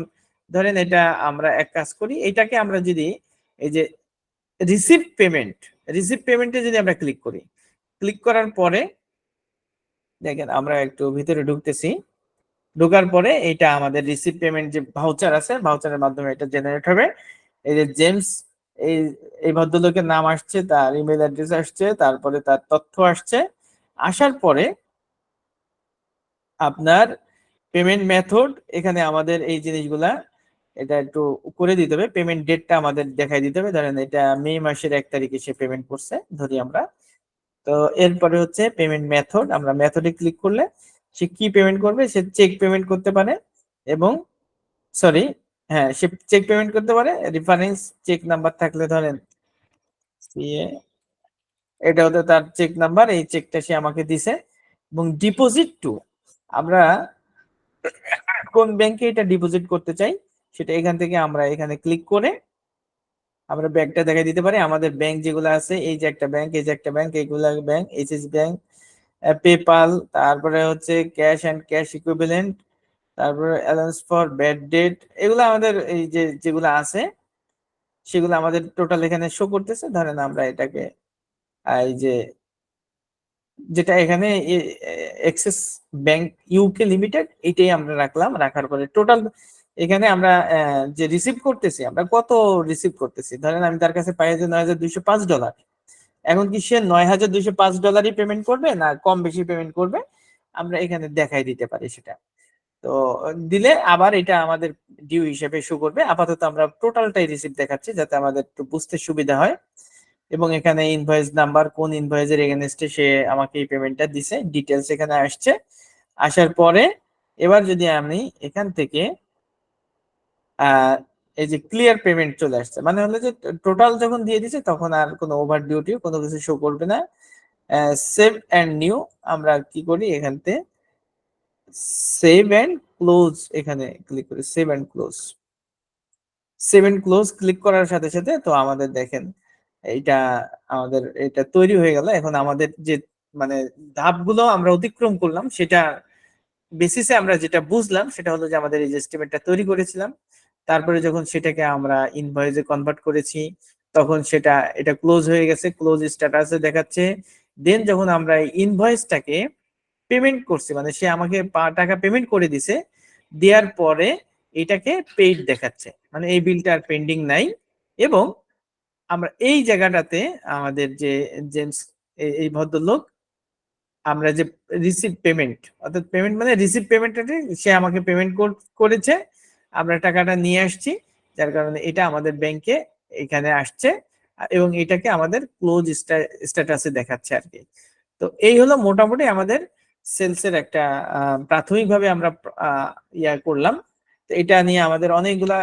ধরেন এটা আমরা এক কাজ করি, এটাকে আমরা যদি এই যে রিসিভ পেমেন্ট, রিসিভ পেমেন্টে যদি আমরা ক্লিক করি, ক্লিক করার পরে দেখেন আমরা একটু ভিতরে ঢুকতেছি, ঢোকার পরে এটা আমাদের রিসিভ পেমেন্ট যে ভাউচার আছে, ভাউচারের মাধ্যমে এটা জেনারেট হবে। এই যে জেমস, এই এই ভদ্রলোকের নাম আসছে, তার ইমেল অ্যাড্রেস আসছে, তারপরে তার তথ্য আসছে। আসার পরে আপনার পেমেন্ট মেথড, এখানে আমাদের এই জিনিসগুলা এটা একটু করে দিতে হবে। পেমেন্ট ডেটটা আমাদের দেখাই দিতে হবে, ধরেন এটা মে মাসের 1 তারিখে সে পেমেন্ট করছে ধরি আমরা। তো এরপরে হচ্ছে পেমেন্ট মেথড, আমরা মেথডে ক্লিক করলে সে কি পেমেন্ট করবে, সে চেক পেমেন্ট করতে পারে এবং সরি হ্যাঁ, সে চেক পেমেন্ট করতে পারে। রেফারেন্স চেক নাম্বার থাকলে ধরেন CA, এটা হতে তার চেক নাম্বার, এই চেকটা সে আমাকে দিছে। এবং ডিপোজিট টু, আমরা কোন ব্যাংকে এটা ডিপোজিট করতে চাই সেটা এখান থেকে আমরা এখানে ক্লিক করে আমরা ব্যাংকটা দেখাই দিতে পারি। আমাদের ব্যাংক যেগুলো আছে, এই যে একটা ব্যাংক, এই যে একটা ব্যাংক, এইগুলা ব্যাংক, এইচএস ব্যাংক, পেপাল, তারপরে হচ্ছে ক্যাশ এন্ড ক্যাশ ইকুইভ্যালেন্ট, তারপরে অ্যালাউন্স ফর ব্যাড ডেট, এগুলো আমাদের এই যে যেগুলো আছে সেগুলো আমাদের টোটাল এখানে শো করতেছে। ধরেন আমরা এটাকে এই যে যেটা এখানে এক্সিস ব্যাংক ইউকে লিমিটেড, এটাই আমরা রাখলাম। রাখার পরে টোটাল এখানে আমরা যে রিসিভ করতেছি, আমরা কত রিসিভ করতেছি, ধরেন আমি তার কাছে পাই যে $9,205। এখন কি সে $9,205 পেমেন্ট করবে না কম বেশি পেমেন্ট করবে, আমরা এখানে দেখাই দিতে পারি সেটা। তো দিলে আবার এটা আমাদের ডিউ হিসেবে শো করবে। আপাতত আমরা টোটালটাই রিসিভ দেখাচ্ছি যাতে আমাদের একটু বুঝতে সুবিধা হয়। এবং এখানে ইনভয়েস নাম্বার, কোন ইনভয়েসের এগেনস্টে সে আমাকে এই পেমেন্টটা দিছে, ডিটেলস এখানে আসছে। আসার পরে এবার যদি আমি এখান থেকে এই যে ক্লিয়ার পেমেন্ট চলে আসছে, মানে হলো যে টোটাল যখন দিয়ে দিছে তখন আর কোনো ওভার ডিউটি কোনো কিছু শো করবে না। সেভ এন্ড নিউ, আমরা কি করি এখান থেকে সেভ এন্ড ক্লোজ, এখানে ক্লিক করি save and close. Save and close click করার সাথে সাথে তো আমাদের দেখেন এইটা আমাদের এটা তৈরি হয়ে গেল। এখন আমাদের যে মানে ধাপগুলো আমরা অতিক্রম করলাম সেটা বেসিসে আমরা যেটা বুঝলাম সেটা হলো যে আমাদের এই যে এস্টিমেটটা তৈরি করেছিলাম, তারপরে যখন সেটাকে আমরা ইনভয়েসে কনভার্ট করেছি তখন সেটা এটা ক্লোজ হয়ে গেছে, ক্লোজ স্ট্যাটাসে দেখাচ্ছে। দেন যখন আমরা ইনভয়েসটাকে পেমেন্ট করছি, মানে সে আমাকে টাকা পেমেন্ট করে দিছে, দেওয়ার পরে এটাকে পেইড দেখাচ্ছে, মানে এই বিলটা আর পেন্ডিং নাই। এবং আমরা এই জায়গাটাতে আমাদের যে জেমস এই ভদ্রলোক, আমরা যে রিসিভ পেমেন্ট, অর্থাৎ পেমেন্ট মানে রিসিভ পেমেন্টটাতে সে আমাকে পেমেন্ট করেছে, আমরা টাকাটা নিয়ে আসছি, যার কারণে এটা আমাদের ব্যাংকে এখানে আসছে এবং এটাকে আমাদের ক্লোজ স্ট্যাটাসে দেখাচ্ছে আর কি। তো এই হলো মোটামুটি আমাদের সেলসের একটা প্রাথমিকভাবে আমরা ইয়া করলাম। তো এটা নিয়ে আমাদের অনেকগুলা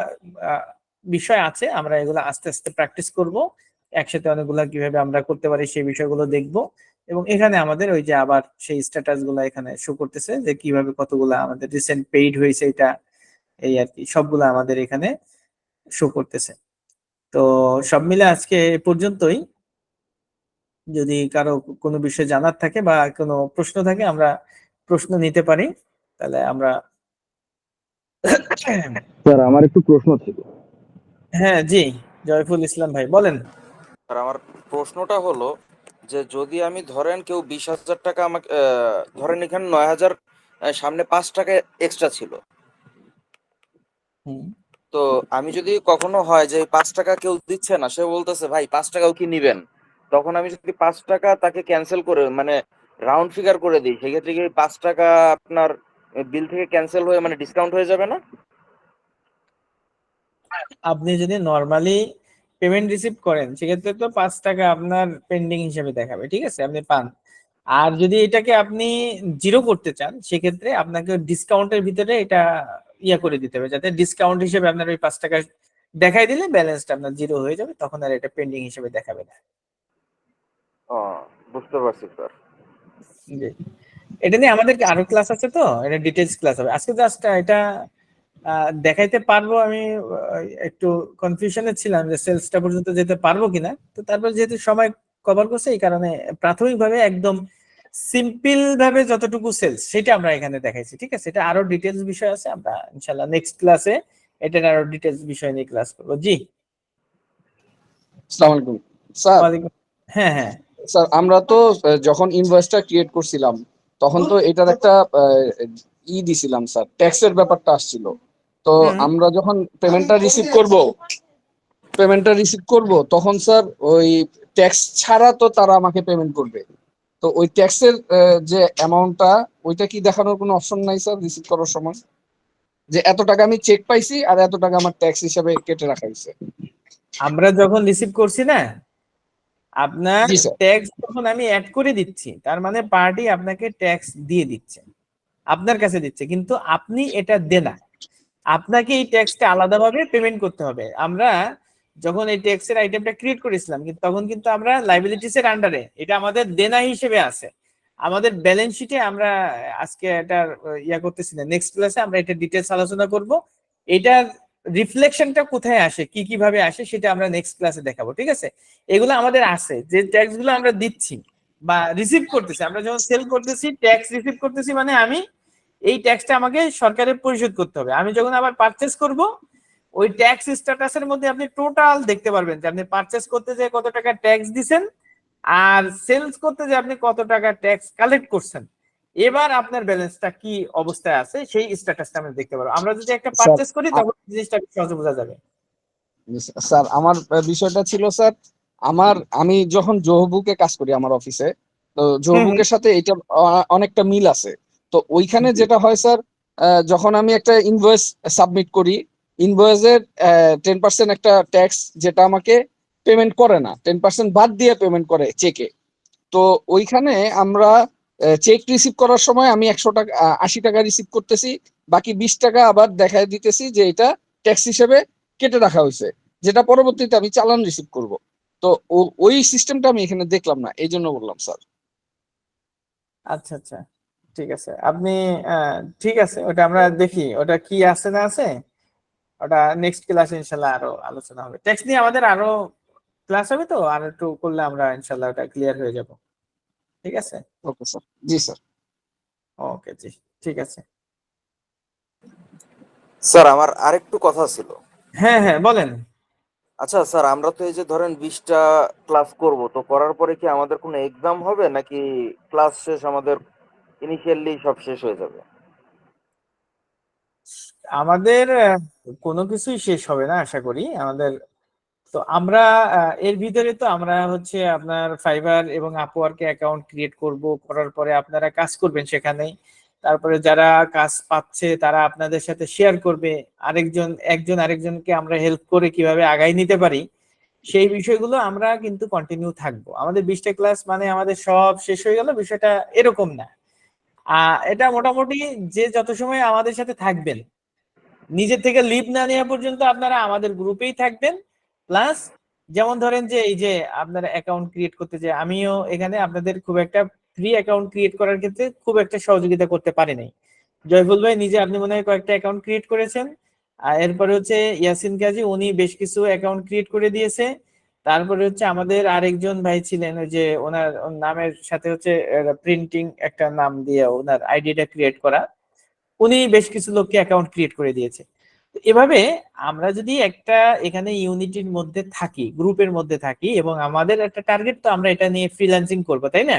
বিষয় আছে, আমরা এগুলো আস্তে আস্তে প্র্যাকটিস করব, একসাথে অনেকগুলা কিভাবে আমরা করতে পারি সেই বিষয়গুলো দেখব। এবং এখানে আমাদের ওই যে আবার সেই স্ট্যাটাস গুলা এখানে শো করতেছে যে কিভাবে কতগুলা আমাদের রিসেন্ট পেইড হয়েছে, এটা এই আর কি সবগুলা আমাদের এখানে শো করতেছে। তো সব মিলে আজকে এ পর্যন্তই। যদি কারো কোনো বিষয় জানার থাকে বা কোনো প্রশ্ন থাকে আমরা প্রশ্ন নিতে পারি, তাহলে আমরা স্যার আমার একটু প্রশ্ন ছিল। হ্যাঁ জি, জয়ফুল ইসলাম ভাই বলেন। আর আমার প্রশ্নটা হলো যে যদি আমি ধরেন কেউ 20,000 টাকা আমাকে ধরেন এখানে 9,000, সামনে 5 টাকা এক্সট্রা ছিল, হুম। তো আমি যদি কখনো হয় যে 5 টাকা কেউ দিচ্ছে না, সে বলতেছে ভাই 5 টাকাও কি নিবেন, তখন আমি যদি 5 টাকা তাকে ক্যান্সেল করে মানে রাউন্ড ফিগার করে দিই, সেক্ষেত্রে কি 5 টাকা আপনার বিল থেকে ক্যান্সেল হয়ে মানে ডিসকাউন্ট হয়ে যাবে না? আপনি যদি নর্মালি পেমেন্ট রিসিভ করেন সেক্ষেত্রে তো 5 টাকা আপনার পেন্ডিং হিসেবে দেখাবে, ঠিক আছে, আপনি পান। আর যদি এটাকে আপনি জিরো করতে চান সেক্ষেত্রে আপনাকে ডিসকাউন্টের ভিতরে এটা ইয়া করে দিতে হবে, যাতে ডিসকাউন্ট হিসেবে আপনার ওই 5 টাকা দেখাই দিলে ব্যালেন্সটা আপনার জিরো হয়ে যাবে, তখন আর এটা পেন্ডিং হিসেবে দেখাবে না। ও, বুঝতে পারছি স্যার। জি। এটা নিয়ে আমাদের আরো ক্লাস আছে, তো এটা ডিটেইলস ক্লাস হবে। আজকে জাস্ট এটা দেখাইতে পারবো আমি। একটু কনফিউশনে ছিলাম যে সেলসটা পর্যন্ত যেতে পারবো কিনা, তো তারপর যেহেতু সময় কভার করছে এই কারণে প্রাথমিকভাবে একদম সিম্পল ভাবে যতটুকু সেলস সেটা আমরা এখানে দেখাইছি, ঠিক আছে। এটা আরো ডিটেইলস বিষয় আছে, আমরা ইনশাআল্লাহ নেক্সট ক্লাসে এটার আরো ডিটেইলস বিষয় নিয়ে ক্লাস করবো। জি, আসসালামু আলাইকুম স্যার। ওয়ালাইকুম। হ্যাঁ হ্যাঁ। স্যার আমরা তো যখন ইনভয়েসটা ক্রিয়েট করছিলাম তখন তো এটার একটা দিছিলাম স্যার, ট্যাক্সের ব্যাপারটা আসছিল। তো হুম। আমরা যখন পেমেন্টটা রিসিভ করব তখন স্যার ওই ট্যাক্স ছাড়া তো তারা আমাকে পেমেন্ট করবে। তো ওই ট্যাক্সের যে অ্যামাউন্টটা, ওইটা কি দেখানোর কোনো অপশন নাই স্যার রিসিভ করার সময়, যে এত টাকা আমি চেক পাইছি আর এত টাকা আমার ট্যাক্স হিসাবে কেটে রাখা হয়েছে? আমরা যখন রিসিভ করছি না, আপনার জি স্যার। ট্যাক্স যখন আমি অ্যাড করে দিচ্ছি তার মানে পার্টি আপনাকে ট্যাক্স দিয়ে দিচ্ছে, আপনার কাছে দিচ্ছে, কিন্তু আপনি এটা দেনা। আপনাকে এই ট্যাক্সটা আলাদাভাবে পেমেন্ট করতে হবে। আমরা যখন এই ট্যাক্সের আইটেমটা ক্রিয়েট করেছিলাম কিন্তু তখন কিন্তু আমরা লাইবিলিটিস এর আন্ডারে, এটা আমাদের দেনা হিসেবে আছে আমাদের ব্যালেন্স শিটে। আমরা আজকে এটা ইয়া করতেছি না, নেক্সট ক্লাসে আমরা এটা ডিটেলস আলোচনা করব। এটার রিফ্লেকশনটা কোথায় আসে, কি কিভাবে আসে সেটা আমরা নেক্সট ক্লাসে দেখাবো, ঠিক আছে? এগুলো আমাদের আছে, যে ট্যাক্স গুলো আমরা দিচ্ছি বা রিসিভ করতেছি, আমরা যখন সেল করতেছি ট্যাক্স রিসিভ করতেছি, মানে আমি এই ট্যাক্সটা আমাকে সরকারের পরিশোধ করতে হবে। আমি যখন আবার পারচেস করব, ওই ট্যাক্স স্ট্যাটাসের মধ্যে আপনি টোটাল দেখতে পারবেন যে আপনি পারচেস করতে যে কত টাকা ট্যাক্স দিবেন আর সেলস করতে যে আপনি কত টাকা ট্যাক্স কালেক্ট করছেন। এবার আপনার ব্যালেন্সটা কি অবস্থায় আছে সেই স্ট্যাটাসটা আমরা দেখতে পারবো। আমরা যদি একটা স্যার পারচেস করি তখন জিনিসটা সহজে বোঝা যাবে। স্যার আমার বিষয়টা ছিল স্যার, আমি যখন জোহবুকে কাজ করি আমার অফিসে, তো জোহবুকের সাথে এটা অনেকটা মিল আছে। তো ওইখানে যেটা হয় স্যার, যখন আমি একটা ইনভয়েস সাবমিট করি, ইনভয়েসের 10% একটা ট্যাক্স যেটা আমাকে পেমেন্ট করে না, 10% বাদ দিয়ে পেমেন্ট করে চেকে। তো ওইখানে আমরা চেক রিসিভ করার সময় আমি 100 টাকা 80 টাকা রিসিভ করতেছি, বাকি 20 টাকা আবার দেখায় দিতেছি যে এটা ট্যাক্স হিসেবে কেটে রাখা হয়েছে, যেটা পরবর্তীতে আমি চালান রিসিভ করব। তো ওই সিস্টেমটা আমি এখানে দেখলাম না, এই জন্য বললাম স্যার। আচ্ছা আচ্ছা, ঠিক আছে। আপনি ঠিক আছে, ওটা আমরা দেখি ওটা কি আছে না আছে, ওটা নেক্সট ক্লাসে ইনশাল্লাহ আরো আলোচনা হবে। ট্যাক্স নিয়ে আমাদের আরো ক্লাস হবে, তো আর একটু করলে আমরা ইনশাল্লাহ ওটা ক্লিয়ার হয়ে যাব, ঠিক আছে? ওকে স্যার, জি স্যার। ওকে জি, ঠিক আছে। স্যার আমার আরেকটু কথা ছিল। হ্যাঁ হ্যাঁ বলেন। আচ্ছা স্যার, আমরা তো এই যে ধরেন 20টা ক্লাস করব, তো করার পরে কি আমাদের কোনো এক্সাম হবে নাকি ক্লাস শেষ আমাদের ইনিশিয়ালি সব শেষ হয়ে যাবে? আমাদের কোনো কিছুই শেষ হবে না আশা করি আমাদের। তো আমরা এর ভিতরে তো আমরা হচ্ছে আপনার ফাইবার এবং আপওয়ার্কে অ্যাকাউন্ট ক্রিয়েট করব, করার পরে আপনারা কাজ করবেন সেখানেই। তারপরে যারা কাজ পাচ্ছে তারা আপনাদের সাথে শেয়ার করবে, একজন আরেকজনকে আমরা হেল্প করে কিভাবে আগাই নিতে পারি সেই বিষয়গুলো আমরা কিন্তু কন্টিনিউ থাকবো। আমাদের 20টা ক্লাস মানে আমাদের সব শেষ হয়ে গেল বিষয়টা এরকম না। এটা মোটামুটি যে যত সময় আমাদের সাথে থাকবেন, নিজের থেকে লিভ না নেওয়া পর্যন্ত আপনারা আমাদের গ্রুপেই থাকবেন। প্লাস যেমন ধরেন যে এই যে আপনারা অ্যাকাউন্ট ক্রিয়েট করতে, যে আমিও এখানে আপনাদের খুব একটা ফ্রি অ্যাকাউন্ট ক্রিয়েট করার ক্ষেত্রে খুব একটা সহযোগিতা করতে পারি নাই। জয়ফুল ভাই নিজে আপনি মনে হয় কয়েকটা অ্যাকাউন্ট ক্রিয়েট করেছেন, আর এরপরে হচ্ছে ইয়াসিন কাজী উনি বেশ কিছু অ্যাকাউন্ট ক্রিয়েট করে দিয়েছে। তারপরে হচ্ছে আমাদের আরেকজন ভাই ছিলেন, ওই যে ওনার নামের সাথে হচ্ছে প্রিন্টিং একটা নাম দিয়ে ওনার আইডিটা ক্রিয়েট করা, উনি বেশ কিছু লোককে অ্যাকাউন্ট ক্রিয়েট করে দিয়েছে। তো এভাবে আমরা যদি একটা এখানে ইউনিটির মধ্যে থাকি, গ্রুপের মধ্যে থাকি, এবং আমাদের একটা টার্গেট তো আমরা এটা নিয়ে ফ্রিল্যান্সিং করবো, তাই না?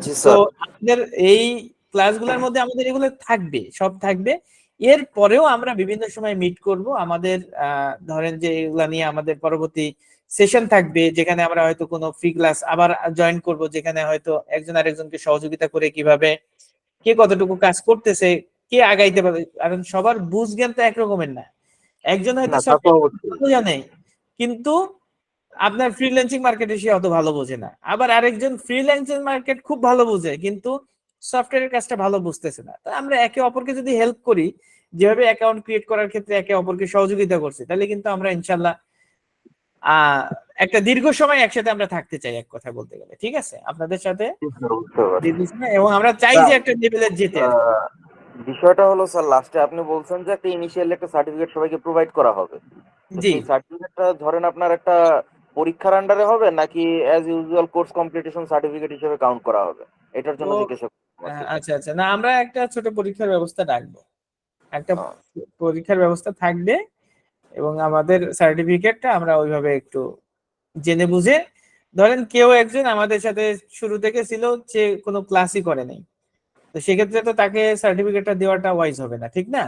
জি তো স্যার। আমাদের এই ক্লাসগুলোর মধ্যে আমাদের এগুলো থাকবে, সব থাকবে। এর পরেও আমরা বিভিন্ন সময় মিট করব। আমাদের ধরেন যে এগুলা নিয়ে আমাদের পরবর্তী সেশন থাকবে, যেখানে আমরা হয়তো কোনো ফ্রি ক্লাস আবার জয়েন করব, যেখানে হয়তো একজন আরেকজনকে সহযোগিতা করে কিভাবে কে কতটুকু কাজ করতেছে, কে আগাইতে পারবে। কারণ সবার বুঝ জ্ঞান তো একরকমের না। একজন হয়তো না তা তো অবশ্যই। সব জানে কিন্তু আপনার ফ্রিল্যান্সিং মার্কেটে সে অত ভালো বোঝে না, আবার আরেকজন ফ্রিল্যান্সিং মার্কেট খুব ভালো বোঝে কিন্তু সফটওয়্যারের কাজটা ভালো বুঝতেছে না। তো আমরা একে অপরকে যদি হেল্প করি, যেভাবে অ্যাকাউন্ট ক্রিয়েট করার ক্ষেত্রে একে অপরকে সহযোগিতা করছি, তাহলে কিন্তু আমরা ইনশাল্লাহ একটা দীর্ঘ সময় একসাথে আমরা থাকতে চাই, এক কথা বলতে গেলে, ঠিক আছে আপনাদের সাথে জি স্যার, বুঝতে পারছি। দীর্ঘ সময়, এবং আমরা চাই যে একটা লেভেলে যেতে আর কি। আহ, বিষয়টা হলো স্যার, লাস্টে আপনি বলছেন যে একটা ইনিশিয়ালি একটা সার্টিফিকেট সবাইকে প্রোভাইড করা হবে। তো জি। সেই সার্টিফিকেটটা ধরেন আপনার একটা পরীক্ষার আন্ডারে হবে নাকি as usual course completion certificate হিসেবে কাউন্ট করা হবে? এটার জন্য ও জিজ্ঞাসা করছি। আচ্ছা আচ্ছা, না আমরা একটা ছোট পরীক্ষার ব্যবস্থা রাখবো, একটা আহ, পরীক্ষার ব্যবস্থা থাকবে, এবং আমাদের সার্টিফিকেটটা আমরা ওইভাবে একটু জেনে বুঝে, ধরেন কেউ একজন আমাদের সাথে শুরু থেকে ছিল, সে কোনো ক্লাসই করে নাই, তো সেক্ষেত্রে তো তাকে সার্টিফিকেটটা দেওয়াটা ওয়াইজ হবে না, ঠিক না?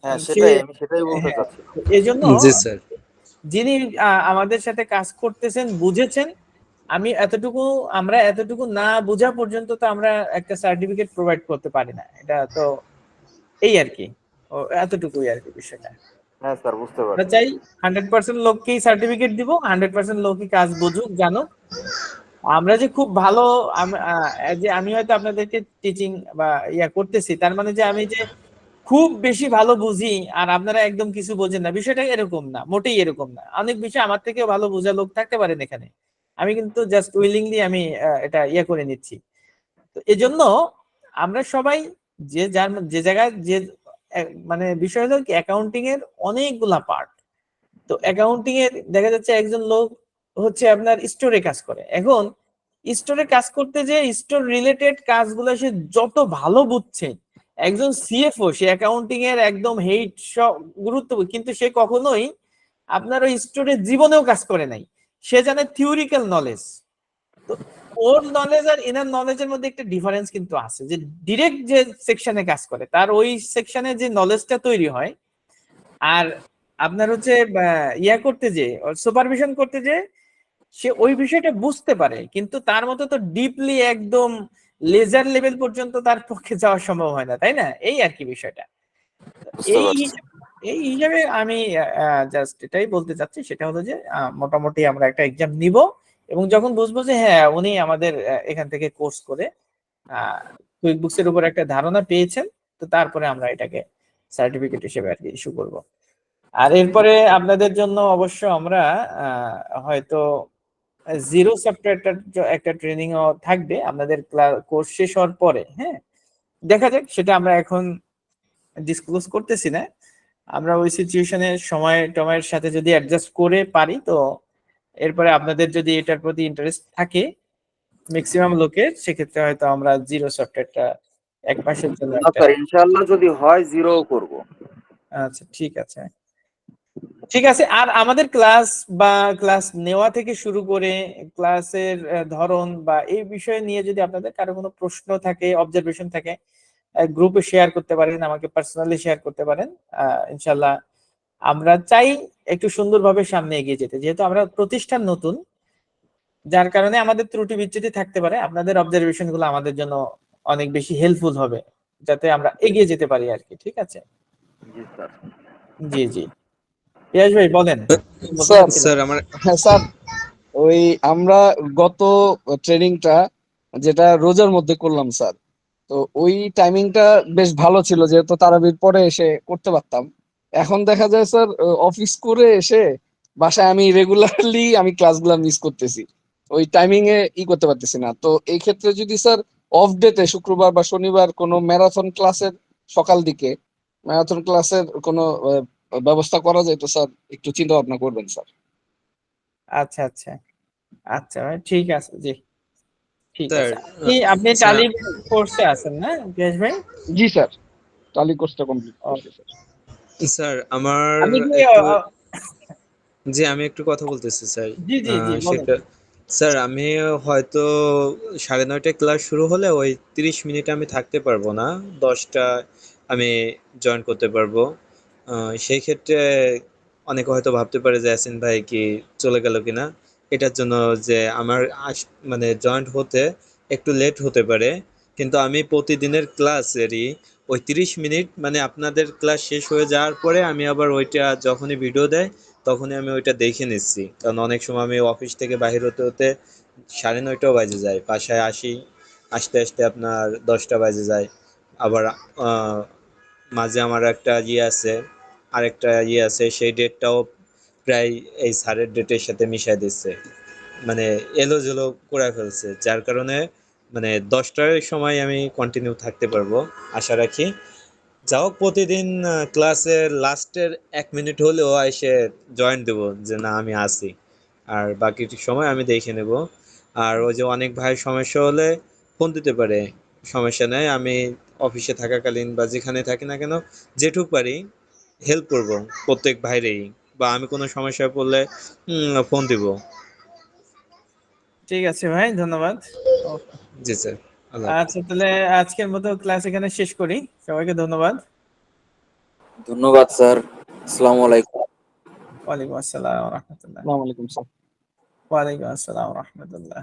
হ্যাঁ সে সেটাই, আমি সেটাই বলতে হ্যাঁ, চাচ্ছিলাম। এই জন্য জি স্যার। যিনি আমাদের সাথে কাজ করতেছেন বুঝেছেন, আমরা এতটুকু না বোঝা পর্যন্ত তো আমরা একটা সার্টিফিকেট প্রোভাইড করতে পারি না। এটা তো এই আর কি, এতটুকুই আর কি বিষয়টা। হ্যাঁ স্যার, বুঝতে আমরা পারছি। চাই 100% লোককেই সার্টিফিকেট দিব, 100% লোকই কাজ বুঝুক জানুক। আমরা যে খুব ভালো, যে আমি হয়তো আপনাদেরকে টিচিং বা ইয়া করতেছি, তার মানে যে আমি যে খুব বেশি ভালো বুঝি আর আপনারা একদম কিছু বোঝেন না, বিষয়টা এরকম না, মোটেই এরকম না। অনেক বিষয় আমার থেকেও ভালো বোঝা লোক থাকতে পারেন এখানে। আমি কিন্তু জাস্ট উইলিংলি আমি এটা করে নিচ্ছি। তো এজন্য আমরা সবাই যে যার যে জায়গায় যে মানে বিষয় হলো কি, অ্যাকাউন্টিং এর অনেকগুলা পার্ট। তো অ্যাকাউন্টিং এর দেখা যাচ্ছে একজন লোক হচ্ছে আপনার স্টোরে কাজ করে, এখন স্টোরে কাজ করতে যে স্টোর রিলেটেড কাজগুলো সে যত ভালো বুঝছে, একজন সিএফও সে অ্যাকাউন্টিং এর একদম হেড সব গুরুত্বপূর্ণ, কিন্তু সে কখনোই আপনার ওই স্টোরের জীবনেও কাজ করে নাই। সে জানে থিওরিক্যাল নলেজ। তো ওর নলেজ আর ইনার নলেজের মধ্যে একটা ডিফারেন্স কিন্তু আছে, যে ডিরেক্ট যে সেকশনে কাজ করে তার ওই সেকশনে যে নলেজটা তৈরি হয়, আর আপনার হচ্ছে করতে যে সুপারভিশন করতে যে সে ওই বিষয়টা বুঝতে পারে, কিন্তু তার মতো তো ডিপলি একদম লেজার লেভেল পর্যন্ত তার পক্ষে যাওয়া সম্ভব হয় না, তাই না? এই আর কি বিষয়টা। বুঝতে এই পারছি। এই হিসাবে আমি জাস্ট এটাই বলতে চাচ্ছি, সেটা হলো যে মোটামুটি আমরা একটা এক্সাম নিব, এবং যখন বুঝবো যে হ্যাঁ উনি আমাদের এখান থেকে কোর্স করে কুইক বুকস এর উপর একটা ধারণা পেয়েছেন, তো তারপরে আমরা এটাকে সার্টিফিকেট হিসেবে আর কি ইস্যু করব। আর এরপরে আপনাদের জন্য অবশ্য আমরা হয়তো জিরো সফটওয়্যারটার একটা ট্রেনিং ও থাকবে আপনাদের কোর্স শেষ হওয়ার পরে। হ্যাঁ, দেখা যাক, সেটা আমরা এখন ডিসক্লোজ করতেছি না। আমরা ওই সিচুয়েশনে সময় টমের সাথে যদি অ্যাডজাস্ট করে পারি, তো এরপরে আপনাদের যদি এটার প্রতি ইন্টারেস্ট থাকে ম্যাক্সিমাম লোকের, সেক্ষেত্রে হয়তো আমরা জিরো সফটওয়্যারটা এক মাসের জন্য না একটা। স্যার, ইনশাআল্লাহ যদি হয় জিরো করব। আচ্ছা, ঠিক আছে, ঠিক আছে। আর আমাদের ক্লাস বা ক্লাস নেওয়া থেকে শুরু করে ক্লাসের ধরন বা এই বিষয়ে নিয়ে যদি আপনাদের কারো কোনো প্রশ্ন থাকে, অবজারভেশন থাকে, গ্রুপে শেয়ার করতে পারেন, আমাকে পার্সোনালি শেয়ার করতে পারেন। ইনশাল্লাহ আমরা চাই একটু সুন্দরভাবে সামনে এগিয়ে যেতে, যেহেতু আমরা প্রতিষ্ঠান নতুন, যার কারণে আমাদের ত্রুটি বিচ্যুতি থাকতে পারে। আপনাদের অবজারভেশন গুলো আমাদের জন্য অনেক বেশি হেল্পফুল হবে, যাতে আমরা এগিয়ে যেতে পারি আর কি। ঠিক আছে? জি স্যার। জি জি, পিয়াস ভাই বলেন, কি বলতে স্যার, চাচ্ছিলেন? স্যার আমার হ্যাঁ স্যার, ওই আমরা গত ট্রেনিংটা যেটা রোজার মধ্যে করলাম স্যার, তো ওই টাইমিংটা বেশ ভালো ছিল, যেহেতু তারাবির পরে এসে করতে পারতাম। এখন দেখা যায় স্যার, অফিস করে এসে বাসায় আমি রেগুলারলি আমি ক্লাসগুলো মিস করতেছি, ওই টাইমিং এ করতে পারতেছি না। তো এই ক্ষেত্রে যদি স্যার অফ ডেতে শুক্রবার বা শনিবার কোনো ম্যারাথন ক্লাসের সকাল দিকে ম্যারাথন ক্লাসের কোনো ব্যবস্থা করা যায়, তো স্যার একটু চিন্তা ভাবনা করবেন স্যার। আচ্ছা আচ্ছা আচ্ছা ভাই, ঠিক আছে, জি, ঠিক স্যার আছে। আপনি স্যার টালি কোর্সে আছেন না পিয়াস ভাই? জি স্যার, টালি কোর্সটা কমপ্লিট ও, করছি স্যার। স্যার আমার আপনি কি একটু, জি আমি একটু কথা বলতেছি স্যার। জি জি জি বলেন। সেটা স্যার, আমি হয়তো 9:30টায় ক্লাস শুরু হলে ওই 30 মিনিট আমি থাকতে পারবো না, 10টা আমি জয়েন করতে পারবো। সেই ক্ষেত্রে অনেকে হয়তো ভাবতে পারে যে ইয়াসিন ভাই কি চলে গেল কিনা। এটার জন্য যে আমার মানে জয়েন্ট হতে একটু লেট হতে পারে, কিন্তু আমি প্রতিদিনের ক্লাসেরই ওই 30 মিনিট, মানে আপনাদের ক্লাস শেষ হয়ে যাওয়ার পরে আমি আবার ওইটা যখনই ভিডিও দেয় তখনই আমি ওইটা দেখে নিচ্ছি, কারণ অনেক সময় আমি অফিস থেকে বাইরে হতে হতে 9:30টাও বাজে যায়, বাসায় আসতে আসতে আপনার 10টা বাজে যায়। আবার মাঝে আমার একটা আছে, আরেকটা আছে, সেই ডেটটাও প্রায় এই স্যারের ডেটের সাথে মিশাই দিচ্ছে, মানে এলোজেলো করে ফেলছে, যার কারণে মানে 10টার সময় আমি কন্টিনিউ থাকতে পারবো আশা রাখি। যা হোক, প্রতিদিন ক্লাসের লাস্টের 1 মিনিট হলেও এসে জয়েন দেবো যে না আমি আছি, আর বাকি সময় আমি দেখে নেব। আর ওই যে অনেক ভাইয়ের সমস্যা হলে ফোন দিতে পারে, সমস্যা নেই, আমি অফিসে থাকাকালীন বা যেখানে থাকি না কেন যেটুক পারি হেল্প করব প্রত্যেক ভাইরেই, বা আমি কোনো সমস্যায় পড়লে ফোন দিব। ঠিক আছে ভাই, ধন্যবাদ। ওকে, জি স্যার, আল্লাহ হাফেজ। আচ্ছা তাহলে আজকের মতো ক্লাস এখানে শেষ করি। সবাইকে ধন্যবাদ। ধন্যবাদ স্যার। আসসালামু আলাইকুম। ওয়ালাইকুম আসসালাম রহমতুল্লাহ। আসসালামু আলাইকুম স্যার। ওয়ালাইকুম আসসালাম রহমতুল্লাহ।